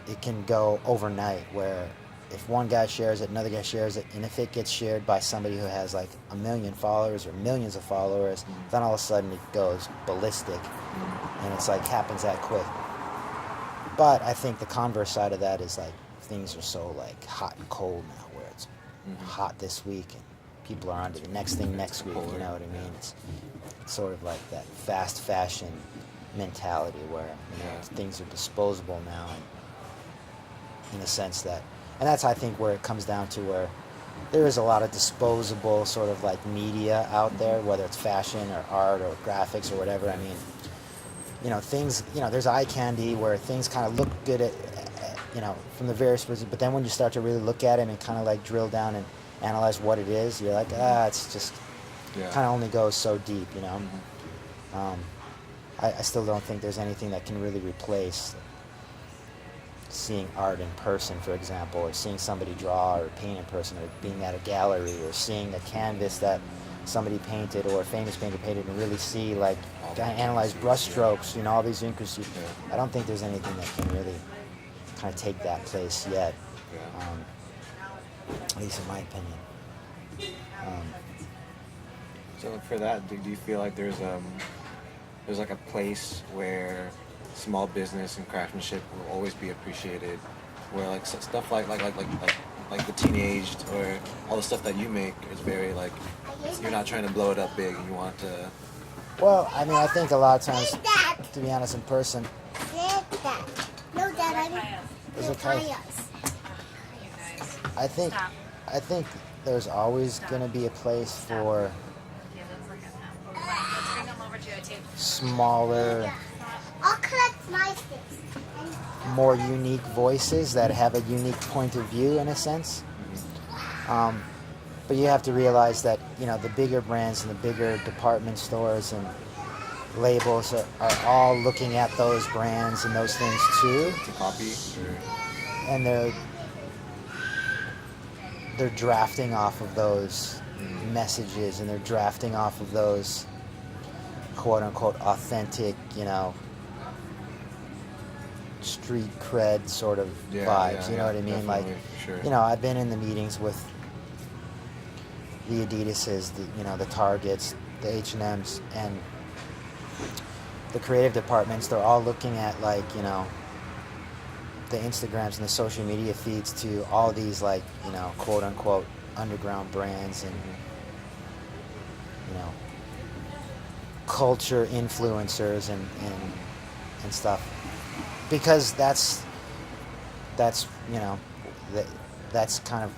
it can go overnight, where if one guy shares it, another guy shares it, and if it gets shared by somebody who has like 1 million followers or millions of followers, then all of a sudden it goes ballistic, and it's like happens that quick. But I think the converse side of that is like things are so like hot and cold now, where it's hot this week and people are on to the next thing next week, you know what I mean? It's sort of like that fast fashion mentality where, you know, things are disposable now, and in the sense that, and that's, I think, where it comes down to, where there is a lot of disposable sort of like media out there, whether it's fashion or art or graphics or whatever. I mean, you know, things, you know, there's eye candy where things kind of look good at, you know, from the various perspectives, but then when you start to really look at it and kind of like drill down and analyze what it is, you're like, it's just kind of only goes so deep, you know. I still don't think there's anything that can really replace seeing art in person, for example, or seeing somebody draw or paint in person, or being at a gallery, or seeing a canvas that somebody painted or a famous painter painted, and really see, like, analyze brushstrokes, you know, all these intricacies. I don't think there's anything that can really kind of take that place yet, at least in my opinion. So for that, do you feel like there's like a place where small business and craftsmanship will always be appreciated, where like stuff like the teenaged or all the stuff that you make is very like, you're not trying to blow it up big, you want to. Well, I mean, I think a lot of times, to be honest, in person. No, Dad, I didn't. Is it okay? I think there's always going to be a place for smaller, I'll collect my sticks. more unique voices that have a unique point of view, in a sense. But you have to realize that, you know, the bigger brands and the bigger department stores and labels are all looking at those brands and those things too. To copy? And they're drafting off of those messages, and they're drafting off of those quote unquote authentic, you know, street cred sort of vibes, you know what I mean? Like, sure. You know, I've been in the meetings with the Adidases, the Targets, the H&Ms, and the creative departments. They're all looking at, like, you know, the Instagrams and the social media feeds to all these, like, you know, quote unquote underground brands and, you know, culture influencers and stuff, because that's you know, that's kind of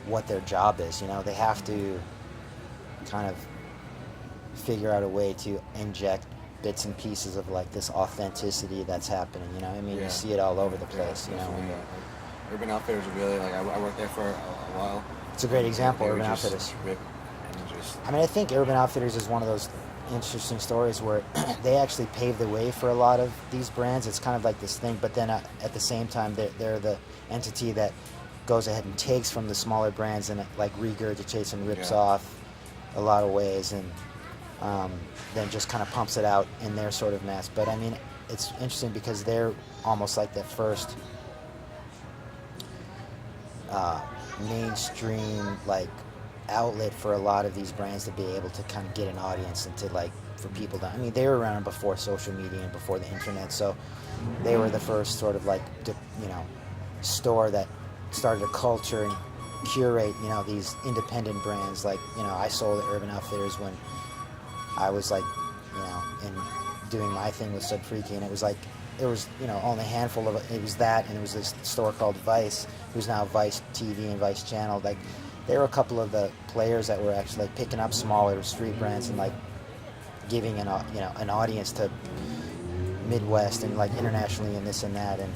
what their job is. You know, they have to kind of figure out a way to inject bits and pieces of like this authenticity that's happening. You know, I mean, you see it all over the place. You know, Urban Outfitters really, like, I worked there for a while. It's a great example. They Urban were just Outfitters. ripped and just. I mean, I think Urban Outfitters is one of those interesting stories where they actually paved the way for a lot of these brands. It's kind of like this thing, but then at the same time, they're the entity that goes ahead and takes from the smaller brands and like regurgitates and rips off a lot of ways, and then just kind of pumps it out in their sort of mass. But I mean, it's interesting because they're almost like the first mainstream like outlet for a lot of these brands to be able to kind of get an audience and to like for people to, I mean, they were around before social media and before the internet, so they were the first sort of like, you know, store that started a culture and curate, you know, these independent brands. Like, you know, I sold at Urban Outfitters when I was like, you know, in doing my thing with Sub Freaky, and it was like, there was, you know, only a handful of it was that, and it was this store called Vice, who's now Vice TV and Vice Channel. Like, there were a couple of the players that were actually like picking up smaller street brands and like giving an audience to Midwest and like internationally and this and that, and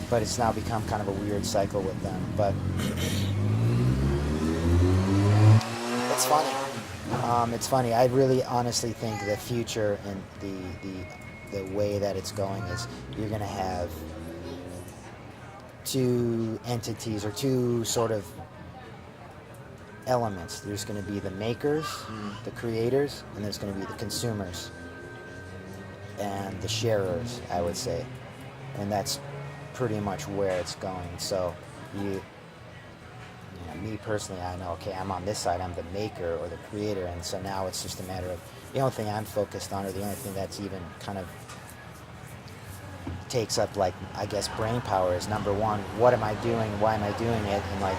but it's now become kind of a weird cycle with them. But it's funny. It's funny. I really honestly think the future and the way that it's going is you're going to have two entities or two sort of elements. There's going to be the makers, the creators, and there's going to be the consumers and the sharers, I would say. And that's pretty much where it's going. So me personally, I know, okay, I'm on this side, I'm the maker or the creator, and so now it's just a matter of, the only thing I'm focused on, or the only thing that's even kind of takes up, like, I guess, brain power is, number one, what am I doing, why am I doing it, and, like,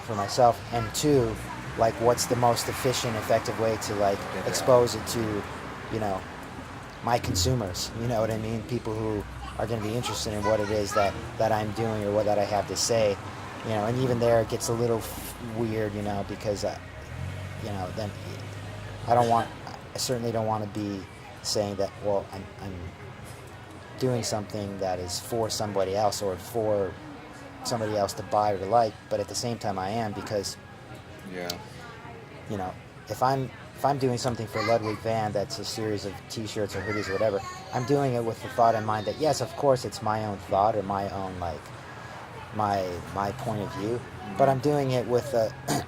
for myself, and two, like, what's the most efficient, effective way to, like, expose it to, my consumers, you know what I mean, people who are going to be interested in what it is that I'm doing or what that I have to say, and even there it gets a little weird, because, then I certainly don't want to be saying that, well, I'm doing something that is for somebody else or for somebody else to buy or to like, but at the same time I am, because, if I'm doing something for Ludwig Van that's a series of t-shirts or hoodies or whatever, I'm doing it with the thought in mind that, yes, of course, it's my own thought or my own, like, my point of view, but I'm doing it with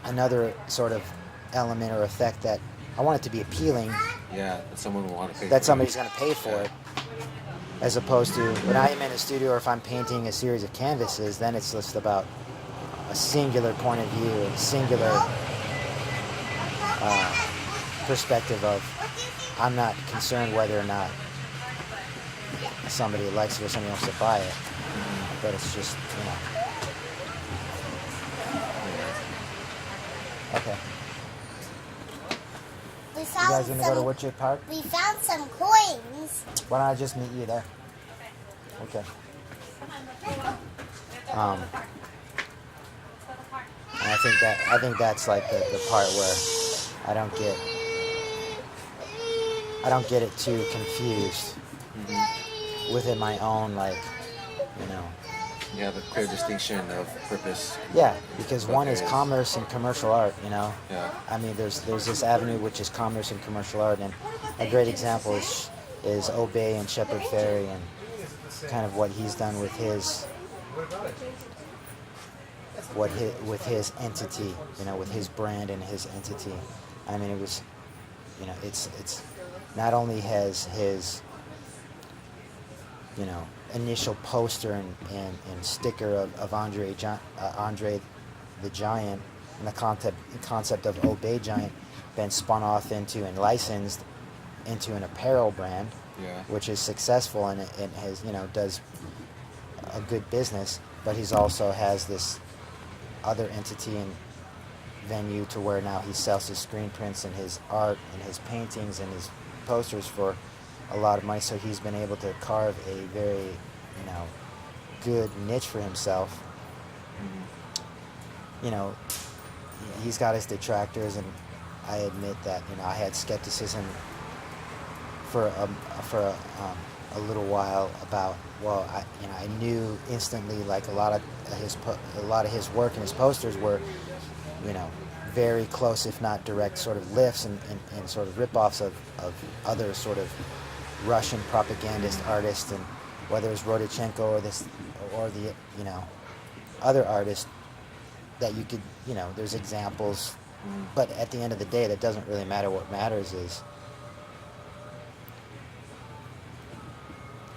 another sort of element or effect that I want it to be appealing. Yeah, that someone will want to pay that for somebody's going to pay for it, as opposed to when I'm in a studio or if I'm painting a series of canvases, then it's just about a singular point of view, a singular perspective of, I'm not concerned whether or not somebody likes it or somebody wants to buy it, but it's just, Okay. We You found guys gonna go to Woodchip Park? We found some coins. Why don't I just meet you there? Okay. And I think that's like the part where I don't get it too confused within my own, like, Yeah, the clear distinction of purpose. Yeah, because one is areas. commerce and commercial art, Yeah. I mean, there's this avenue which is commerce and commercial art, and a great example is Obey and Shepard Fairey, and kind of what he's done with his entity, with his brand and his entity. I mean, it was, it's not only has his, initial poster and sticker of Andre the Giant, and the concept of Obey Giant been spun off into and licensed into an apparel brand, which is successful, and it has, does a good business, but he's also has this other entity and venue to where now he sells his screen prints and his art and his paintings and his posters for a lot of money, so he's been able to carve a very, good niche for himself. He's got his detractors, and I admit that, I had skepticism for a little while about, well, I knew instantly, like, a lot of his work and his posters were, very close, if not direct, sort of lifts and sort of rip-offs of other sort of Russian propagandist artists, and whether it's Rodichenko or the other artists that you could, there's examples, but at the end of the day, that doesn't really matter. What matters is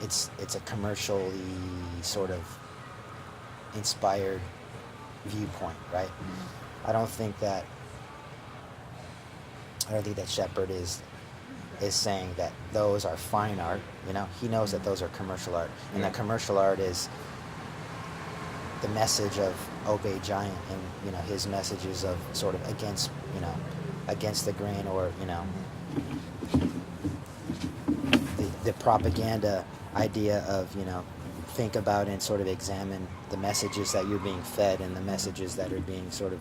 it's a commercially sort of inspired viewpoint, right? I don't think that Shepard is saying that those are fine art. He knows that those are commercial art, and that commercial art is the message of Obey Giant, and his messages of sort of against the grain, or the propaganda idea of think about and sort of examine the messages that you're being fed and the messages that are being sort of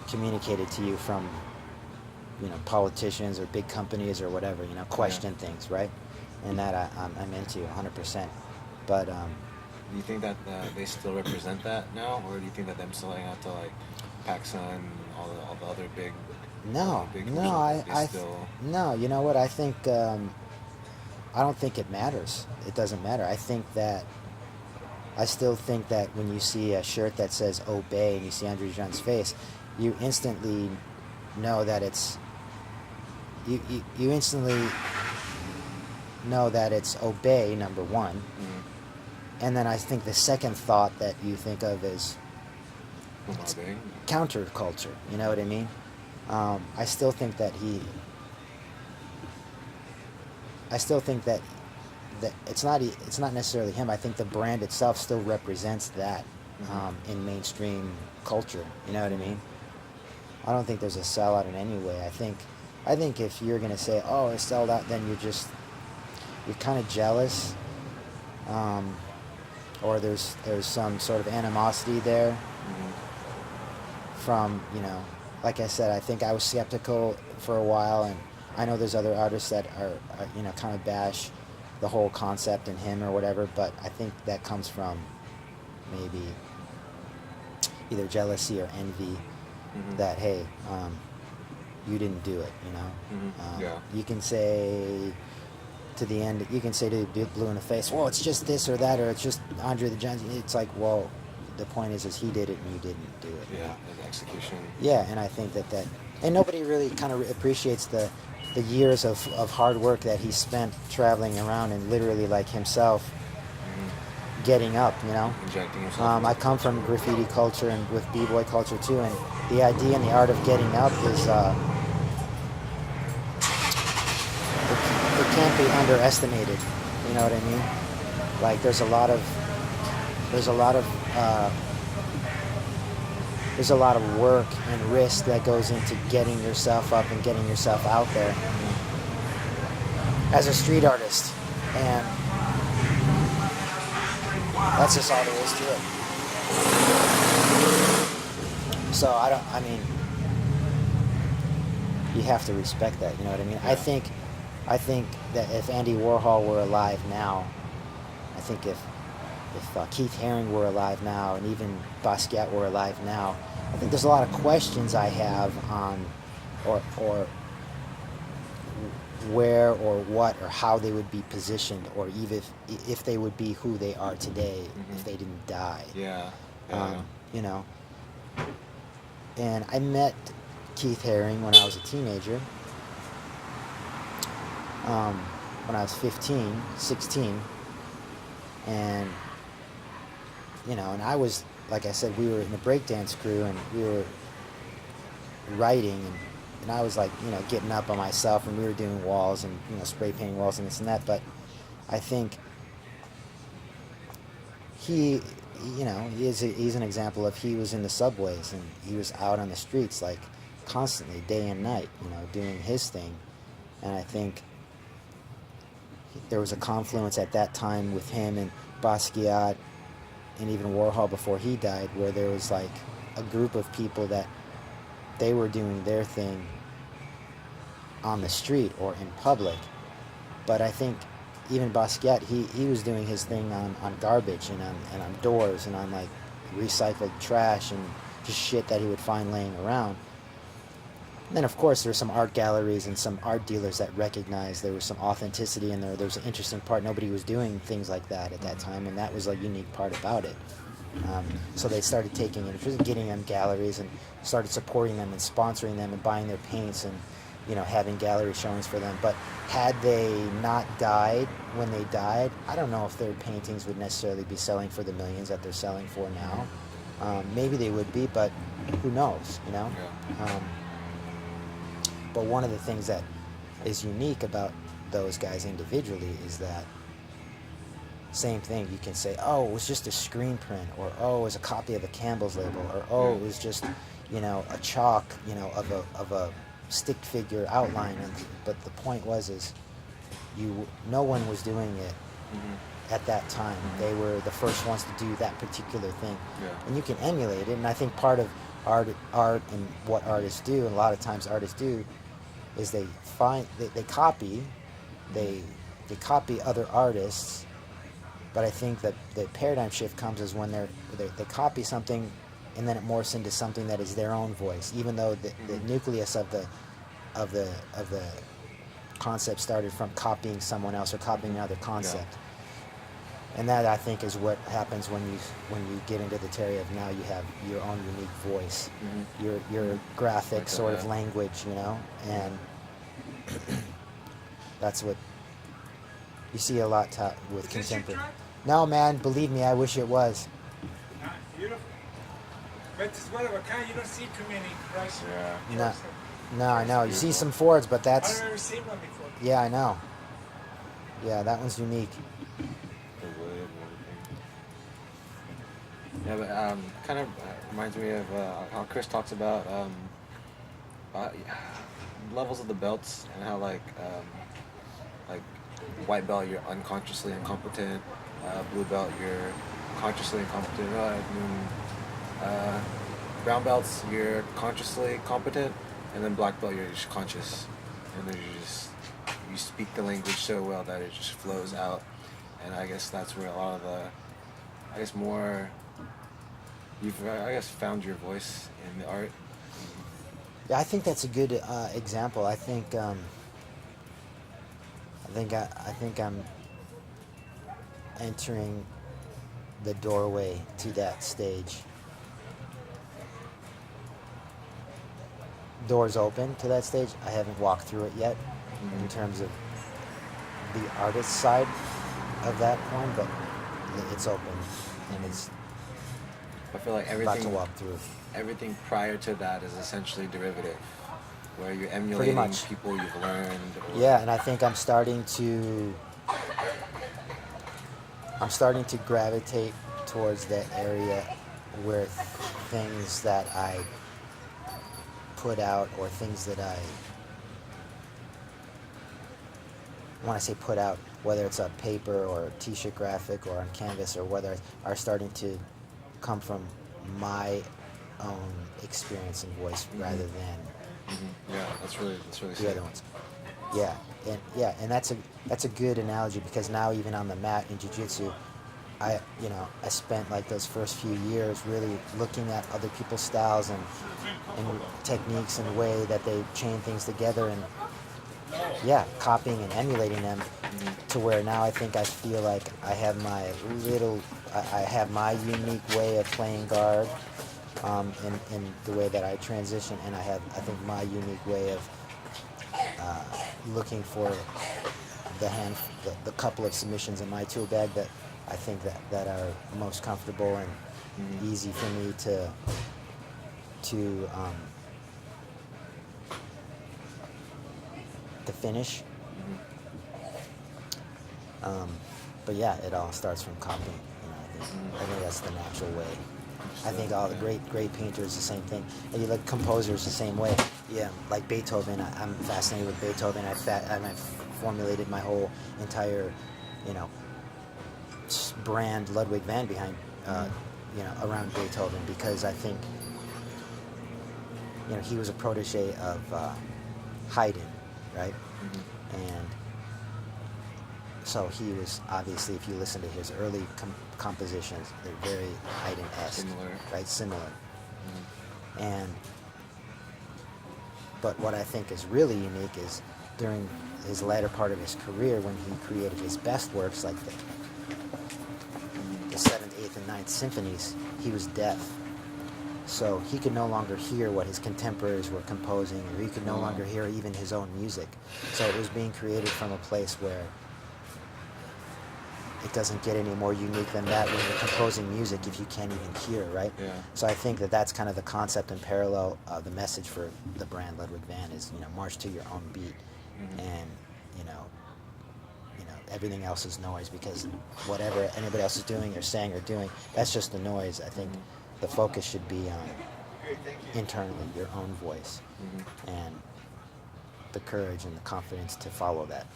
communicated to you from politicians or big companies or whatever, question things, right? And that I'm into 100%. But do you think that they still represent that now, or do you think that them selling out to like PacSun, all the other big. No, big no, they still. no. You know what? I think I don't think it matters. It doesn't matter. I still think that when you see a shirt that says "Obey" and you see Andre Jean's face, you instantly know that it's you instantly know that it's Obey, number one. Mm-hmm. And then I think the second thought that you think of is it's counterculture. You know what I mean? I still think that it's not necessarily him. I think the brand itself still represents that in mainstream culture. You know what I mean? I don't think there's a sellout in any way. I think if you're gonna say, "Oh, it's sold out," then you're kind of jealous, or there's some sort of animosity there from, like I said, I think I was skeptical for a while, and I know there's other artists that are kind of bash the whole concept and him or whatever, but I think that comes from maybe either jealousy or envy that, hey, you didn't do it, You can say to the end, you can say to the blue in the face, well, it's just this or that, or it's just Andre the Giant. It's like, well, the point is he did it and you didn't do it. Yeah, and execution. Yeah, and I think that and nobody really kind of appreciates the years of hard work that he spent traveling around and literally, like himself, getting up, Injecting himself. I come from graffiti culture and with b-boy culture too, and the idea and the art of getting up is it can't be underestimated. You know what I mean? Like there's a lot of work and risk that goes into getting yourself up and getting yourself out there as a street artist, and that's just all there is to it. So you have to respect that, you know what I mean? Yeah. I think that if Andy Warhol were alive now, I think if Keith Haring were alive now, and even Basquiat were alive now, I think there's a lot of questions I have on, or where or what or how they would be positioned, or even if they would be who they are today if they didn't die. Yeah. And I met Keith Haring when I was a teenager, when I was 15, 16, and and I was, like I said, we were in a breakdance crew, and we were writing, and I was like, getting up on myself, and we were doing walls and, spray painting walls and this and that, but I think he's an example of, he was in the subways, and he was out on the streets, like, constantly, day and night, doing his thing, and I think there was a confluence at that time with him and Basquiat, and even Warhol before he died, where there was like a group of people that they were doing their thing on the street or in public. But I think even Basquiat, he was doing his thing on garbage and on doors and on like recycled trash and just shit that he would find laying around. And then of course there's some art galleries and some art dealers that recognized there was some authenticity in there. There was an interesting part. Nobody was doing things like that at that time, and that was a unique part about it. So they started taking interest, getting them galleries, and started supporting them and sponsoring them and buying their paints and having gallery showings for them. But had they not died when they died, I don't know if their paintings would necessarily be selling for the millions that they're selling for now. Maybe they would be, but who knows, Yeah. But one of the things that is unique about those guys individually is that same thing, you can say, oh, it was just a screen print, or oh, it was a copy of a Campbell's label, or oh, it was just a chalk of a stick figure outline. But the point is no one was doing it at that time. They were the first ones to do that particular thing. And you can emulate it, and I think part of art and what artists do, and a lot of times artists do, is they copy other artists. But I think that the paradigm shift comes is when they copy something and then it morphs into something that is their own voice, even though the nucleus of the concept started from copying someone else or copying another concept. And that, I think, is what happens when you get into the area of now you have your own unique voice, your graphic sort of language, you know, and that's what you see a lot with contemporary. No, man, believe me, I wish it was. Beautiful. But it's one of a kind. You don't see too many Chrysler. Yeah. No, I know. You see some Fords, but that's... I've never seen one before. Yeah, I know. Yeah, that one's unique. Yeah, but kind of reminds me of how Chris talks about levels of the belts and how like white belt you're unconsciously incompetent, blue belt you're consciously incompetent, brown belts you're consciously competent, and then black belt you're just conscious, and then you speak the language so well that it just flows out, and I guess that's where a lot of the more you've found your voice in the art. Yeah, I think that's a good example. I think I'm entering the doorway to that stage. Doors open to that stage. I haven't walked through it yet in terms of the artist side of that coin, but it's open and it's I feel like about to walk through. Everything prior to that is essentially derivative, where you're emulating people you've learned. Yeah, and I think I'm starting to gravitate towards that area where things that I put out, or things that when I say put out, whether it's a paper or a t-shirt graphic or on canvas, or whether are starting to come from my own experience and voice rather than yeah, that's really the other ones. Yeah, and that's a good analogy, because now even on the mat in jiu-jitsu, I spent like those first few years really looking at other people's styles and techniques and way that they chain things together, and copying and emulating them to where now I think I feel like I have my unique way of playing guard in the way that I transition, and I think my unique way of looking for the couple of submissions in my tool bag that I think that are most comfortable and easy for me to finish. But yeah, it all starts from copying. I think that's the natural way. I think all the great painters the same thing. And you look composers the same way. Yeah, like Beethoven. I'm fascinated with Beethoven. I've formulated my whole entire, brand Ludwig van behind, around Beethoven, because I think, he was a protege of Haydn, right? And so he was, obviously, if you listen to his early compositions, they're very Haydn-esque, right? Similar. But what I think is really unique is during his latter part of his career, when he created his best works, like the 7th, 8th, and 9th symphonies, he was deaf. So he could no longer hear what his contemporaries were composing, or he could no longer hear even his own music. So it was being created from a place where it doesn't get any more unique than that when you're composing music if you can't even hear, right? Yeah. So I think that's kind of the concept and parallel. The message for the brand Ludwig van is, march to your own beat, and everything else is noise, because whatever anybody else is doing or saying or doing, that's just the noise. I think the focus should be on internally your own voice and the courage and the confidence to follow that.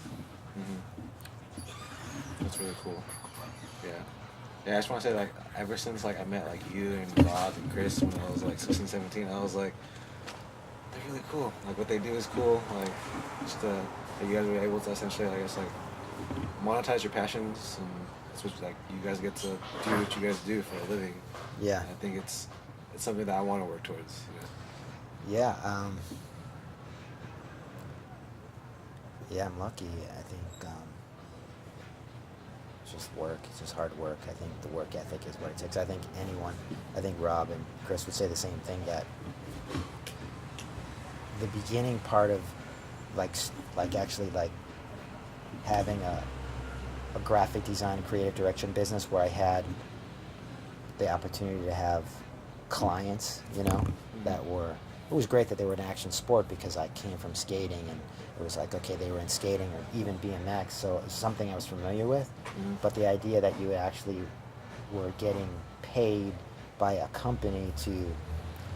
That's really cool. Yeah, I just want to say, like, ever since I met you and Rob and Chris when I was 16, 17, I was like, they're really cool. Like, what they do is cool. Like, just that you guys were able to essentially, monetize your passions, and that's what you guys get to do what you guys do for a living. Yeah. And I think it's it's something that I want to work towards. Yeah. Yeah, I'm lucky. I think it's just work. It's just hard work. I think the work ethic is what it takes. I think Rob and Chris would say the same thing, that the beginning part of like actually like having a graphic design creative direction business where I had the opportunity to have clients, that were, it was great that they were an action sport because I came from skating, and it was like, okay, they were in skating or even BMX, so it was something I was familiar with. But the idea that you actually were getting paid by a company to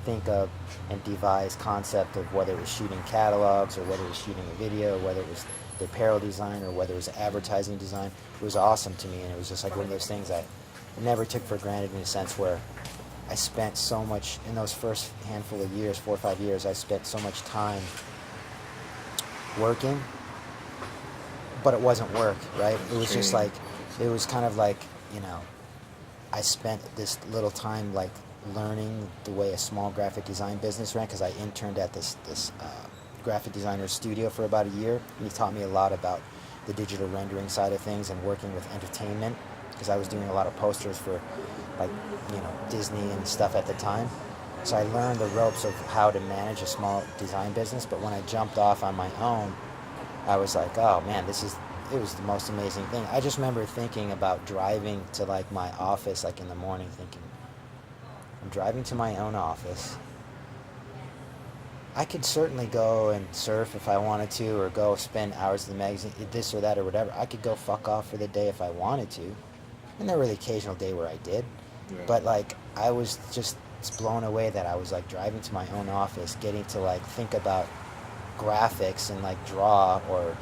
think of and devise concept of whether it was shooting catalogs or whether it was shooting a video, whether it was the apparel design or whether it was advertising design, it was awesome to me. And it was just like one of those things I never took for granted, in a sense where I spent so much in those first handful of years, 4 or 5 years, I spent so much time working, but it wasn't work, right? It was just like, it was kind of like, I spent this little time like learning the way a small graphic design business ran, because I interned at this graphic designer's studio for about a year, and he taught me a lot about the digital rendering side of things and working with entertainment, because I was doing a lot of posters for like Disney and stuff at the time. So I learned the ropes of how to manage a small design business. But when I jumped off on my own, I was like, oh man, it was the most amazing thing. I just remember thinking about driving to like my office like in the morning, thinking, I'm driving to my own office. I could certainly go and surf if I wanted to, or go spend hours in the magazine, this or that or whatever. I could go fuck off for the day if I wanted to. And there were the occasional day where I did. Yeah. But like, I was just blown away that I was like driving to my own office, getting to like think about graphics and like draw or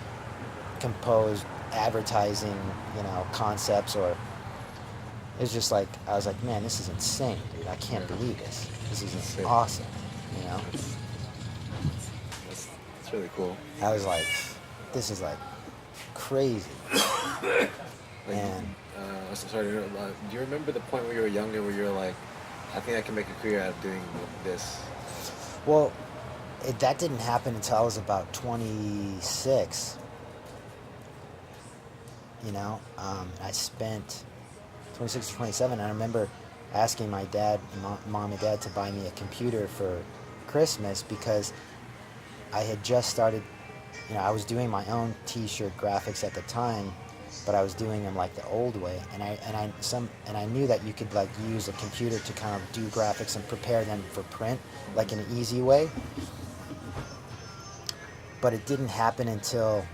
compose advertising, concepts, or it was just like, I was like, man, this is insane, dude. I can't believe this. This is awesome, It's really cool. I was like, this is like crazy. And sorry, do you remember the point where you were younger where you were like, I think I can make a career out of doing this? Well, that didn't happen until I was about 26. I spent 26 or 27, and I remember asking my dad, mom and dad, to buy me a computer for Christmas, because I had just started, I was doing my own t-shirt graphics at the time, but I was doing them like the old way, and I knew that you could like use a computer to kind of do graphics and prepare them for print, like in an easy way. But it didn't happen until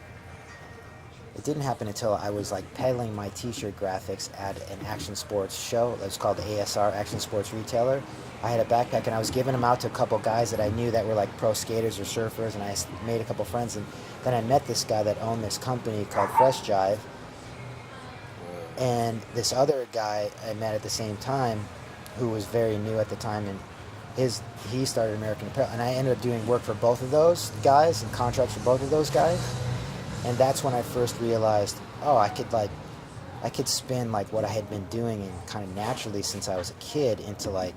I was like peddling my t-shirt graphics at an action sports show. It was called the ASR, Action Sports Retailer. I had a backpack, and I was giving them out to a couple guys that I knew that were like pro skaters or surfers, and I made a couple friends. And then I met this guy that owned this company called Fresh Jive, and this other guy I met at the same time, who was very new at the time, and he started American Apparel, and I ended up doing work for both of those guys and contracts for both of those guys. And that's when I first realized, oh, I could spin like what I had been doing and kind of naturally since I was a kid into like,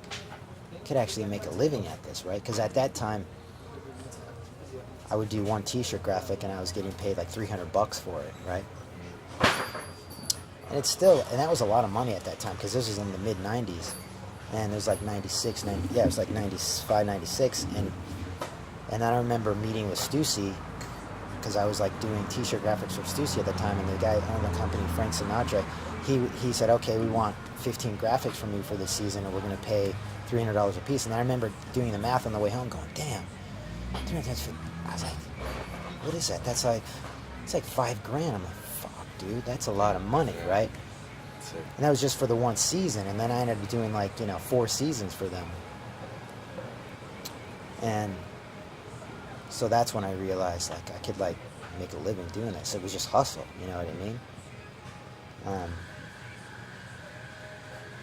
could actually make a living at this, right? Because at that time, I would do one t-shirt graphic and I was getting paid like $300 for it, right? And that was a lot of money at that time, because this was in the mid 90s, and it was like 96, it was like 95, 96, and I remember meeting with Stussy, because I was like doing t-shirt graphics for Stussy at the time, and the guy who owned the company, Frank Sinatra, he said, okay, we want 15 graphics from you for this season, and we're going to pay $300 a piece. And I remember doing the math on the way home, going, damn, I was like, what is that? It's like $5,000. I'm like, fuck, dude, that's a lot of money, right? And that was just for the one season, and then I ended up doing like 4 seasons for them. And so that's when I realized like I could like make a living doing this. It was just hustle, you know what I mean?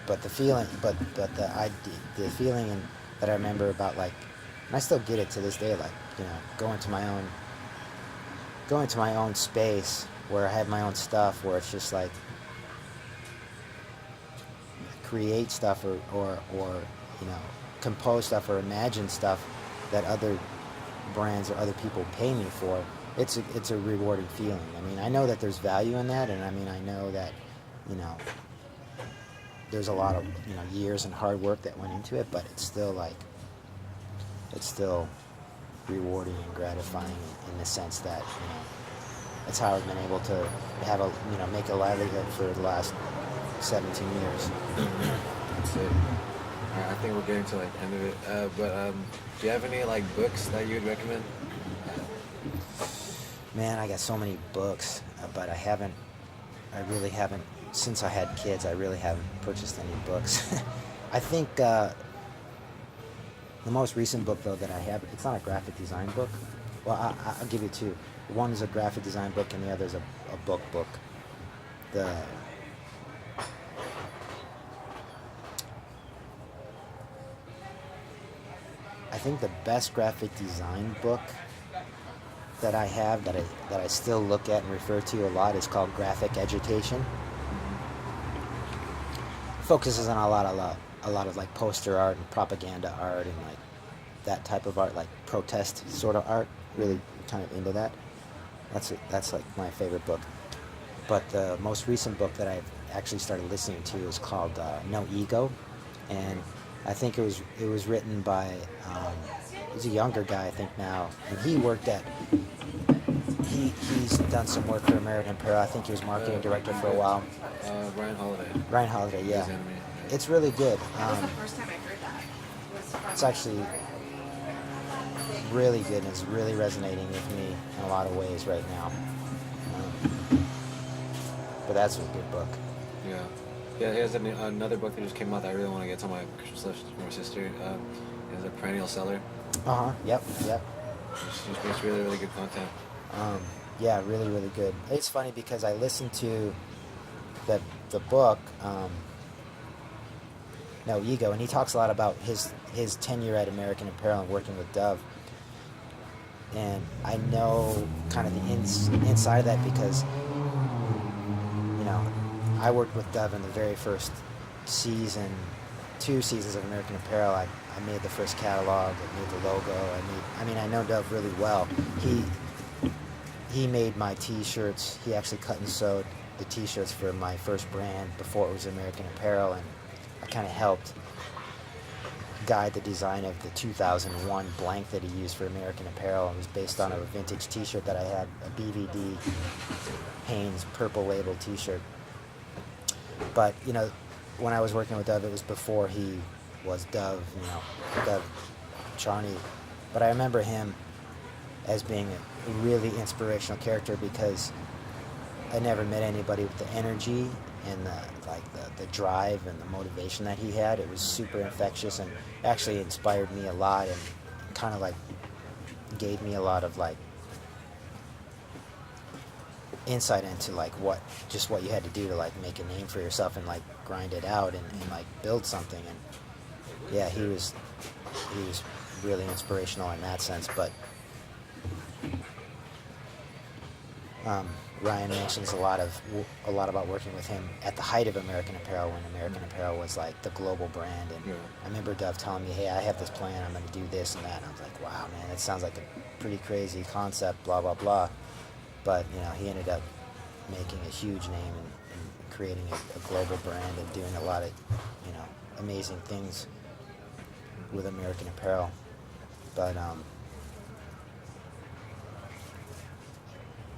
But the feeling, the feeling that I remember about like, and I still get it to this day, like going to my own space where I have my own stuff, where it's just like create stuff or compose stuff or imagine stuff that other brands or other people pay me for, it's a rewarding feeling. I mean, I know that there's value in that, and I mean, I know that, you know, there's a lot of, you know, years and hard work that went into it, but it's still rewarding and gratifying in the sense that, you know, that's how I've been able to have make a livelihood for the last 17 years. That's it. I think we're getting to like the end of it. But do you have any like books that you would recommend? Man, I got so many books, but I really haven't, since I had kids, I really haven't purchased any books. I think the most recent book, though, that I have, it's not a graphic design book. Well, I'll give you two. One is a graphic design book, and the other is a book. I think the best graphic design book that I have, that I still look at and refer to a lot, is called Graphic Education. Focuses on a lot of like poster art and propaganda art and like that type of art, like protest sort of art. Really kind of into that. That's like my favorite book. But the most recent book that I've actually started listening to is called No Ego, and I think it was written by he's a younger guy, I think now, and he's done some work for American Apparel. I think he was marketing director for a while. Ryan Holiday. Ryan Holiday, yeah. It's really good. The first time I heard that was from It's actually really good, and it's really resonating with me in a lot of ways right now. But that's a good book. Yeah. Yeah, here's another book that just came out that I really want to get to my Christmas list for my sister. It's A Perennial Seller. Yep. She makes really, really good content. Yeah, really, really good. It's funny because I listened to the book, No Ego, and he talks a lot about his tenure at American Apparel and working with Dove. And I know kind of the inside of that because, you know, I worked with Dove in the very first season, 2 seasons of American Apparel. I made the first catalog, I made the logo, I know Dove really well. He made my t-shirts. He actually cut and sewed the t-shirts for my first brand before it was American Apparel, and I kind of helped guide the design of the 2001 blank that he used for American Apparel. It was based on a vintage t-shirt that I had, a BVD Hanes purple label t-shirt. But, you know, when I was working with Dove, it was before he was Dove, you know, Dove Charney. But I remember him as being a really inspirational character because I never met anybody with the energy and the drive and the motivation that he had. It was super infectious and actually inspired me a lot and kind of like gave me a lot of like insight into like what you had to do to like make a name for yourself and like grind it out and like build something. And yeah, he was really inspirational in that sense. But Ryan mentions a lot about working with him at the height of American Apparel, when American Apparel was like the global brand. And Yeah. I remember Dove telling me, "Hey, I have this plan. I'm going to do this and that." And I was like, "Wow, man, that sounds like a pretty crazy concept." Blah blah blah. But you know, he ended up making a huge name and creating a global brand and doing a lot of, you know, amazing things with American Apparel. But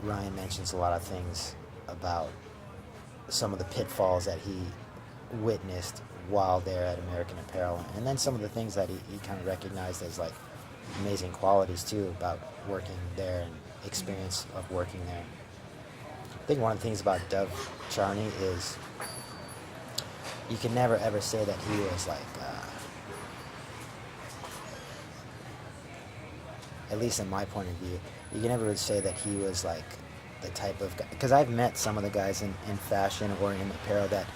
Ryan mentions a lot of things about some of the pitfalls that he witnessed while there at American Apparel, and then some of the things that he kind of recognized as like amazing qualities too about working there and experience of working there. I think one of the things about Dove Charney is you can never ever say that he was like, at least in my point of view, you can never say that he was like the type of guy, because I've met some of the guys in fashion or in apparel that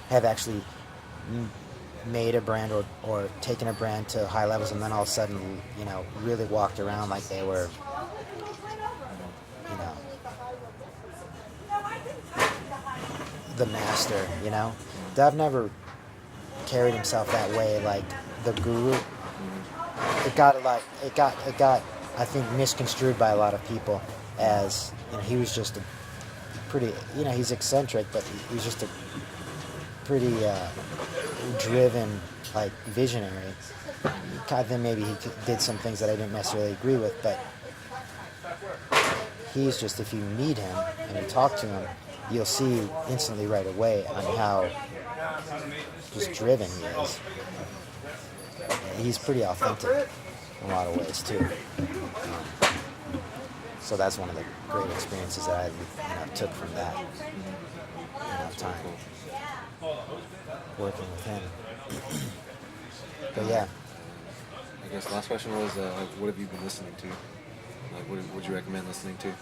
have actually made a brand or taken a brand to high levels, and then all of a sudden, you know, really walked around like they were, you know, the master, you know. Dove never carried himself that way like the guru it got a lot. It got I think misconstrued by a lot of people as he was just a pretty he's eccentric, but he was just a pretty driven like visionary. Then maybe he did some things that I didn't necessarily agree with, but he's just, if you meet him and you talk to him, you'll see instantly right away on how just driven he is. He's pretty authentic in a lot of ways too. So that's one of the great experiences that I took from that time working with him. But yeah. I guess the last question was, what have you been listening to? Like, what would you recommend listening to?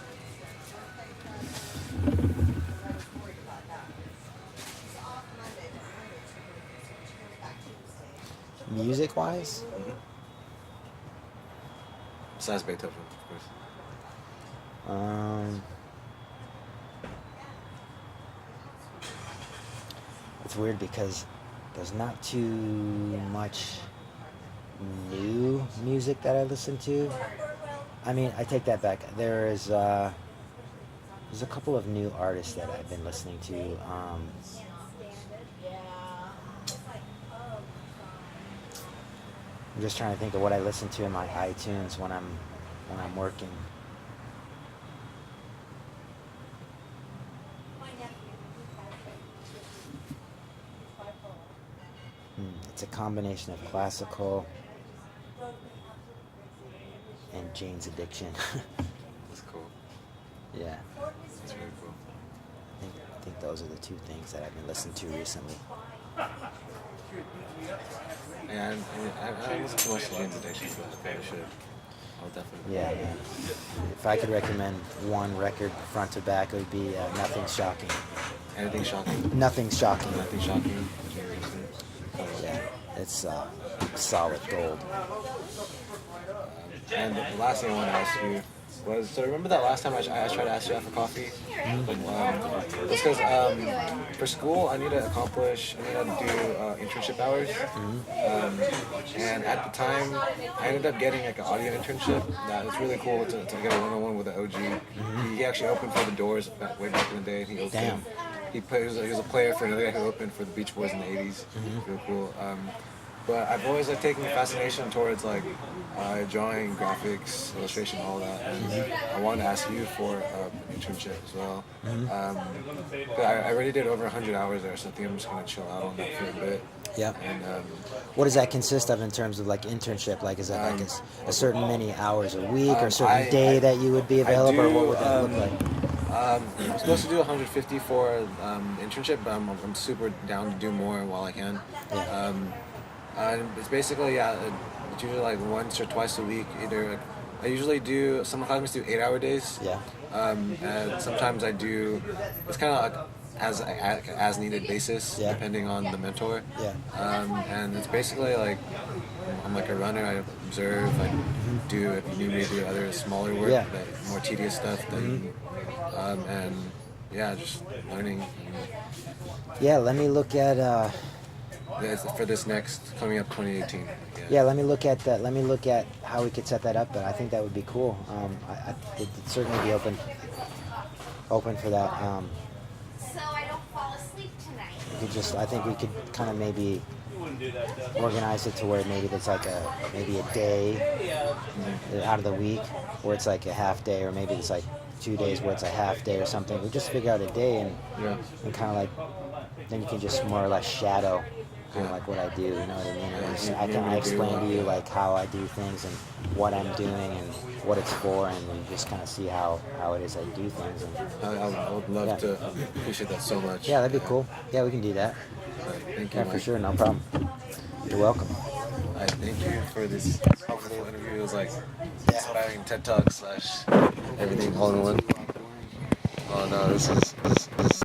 Music-wise? Mm-hmm. Besides Beethoven, of course. It's weird because there's not too much new music that I listen to. I mean, I take that back. There's a couple of new artists that I've been listening to. I'm just trying to think of what I listen to in my iTunes when I'm working. It's a combination of classical and Jane's Addiction. That's cool. Yeah. That's really cool. I think those are the two things that I've been listening to recently. Yeah, I listen too much to Jane's Addiction, but I probably should. I'll definitely. Yeah, man. If I could recommend one record front to back, it would be Nothing's Shocking. Anything shocking? Nothing's Shocking. Nothing shocking. Yeah, it's solid gold. And the last thing I want to ask you was, so remember that last time I tried to ask you out for coffee? That's because for school I need to do internship hours. And at the time I ended up getting like an audio internship that was really cool to get a one-on-one with an OG. He actually opened for the Doors way back in the day. He opened. Damn. He was a player for another guy who opened for the Beach Boys in the 80s. Real cool. But I've always taken a fascination towards drawing, graphics, illustration, all that. And I wanted to ask you for an internship as well. But I already did over 100 hours there, so I think I'm just gonna chill out on that for a bit. Yep. And what does that consist of in terms of internship? Is that a certain many hours a week or a certain day that you would be available, or what would that look like? I'm supposed to do 150 for internship, but I'm super down to do more while I can. Yeah. And it's basically, it's usually once or twice a week. Either I usually do, some academies do 8-hour days. Yeah. And sometimes I do, it's kind of as needed basis, depending on the mentor. Yeah. And it's basically I'm a runner. I observe, do, if you need me to do other smaller work, that more tedious stuff. And just learning. Yeah, let me look at. For this next coming up 2018. Yeah, let me look at that. Let me look at how we could set that up. But I think that would be cool. It'd certainly be open for that. So I don't fall asleep tonight. I think we could kind of maybe organize it to where maybe it's maybe a day out of the week, where it's a half day, or maybe it's 2 days where it's a half day or something. We just figure out a day and kind of then you can just more or less shadow kind of what I do, you know what I mean? And I explain to you how I do things and what I'm doing and what it's for, and you just kind of see how it is I do things. And I would love to appreciate that so much. Yeah, that'd be cool. Yeah, we can do that. Thank you, Yeah, Mike. for sure, no problem. You're welcome. Thank you for this wonderful interview. It was inspiring TED Talk / everything all in one. Oh no, this is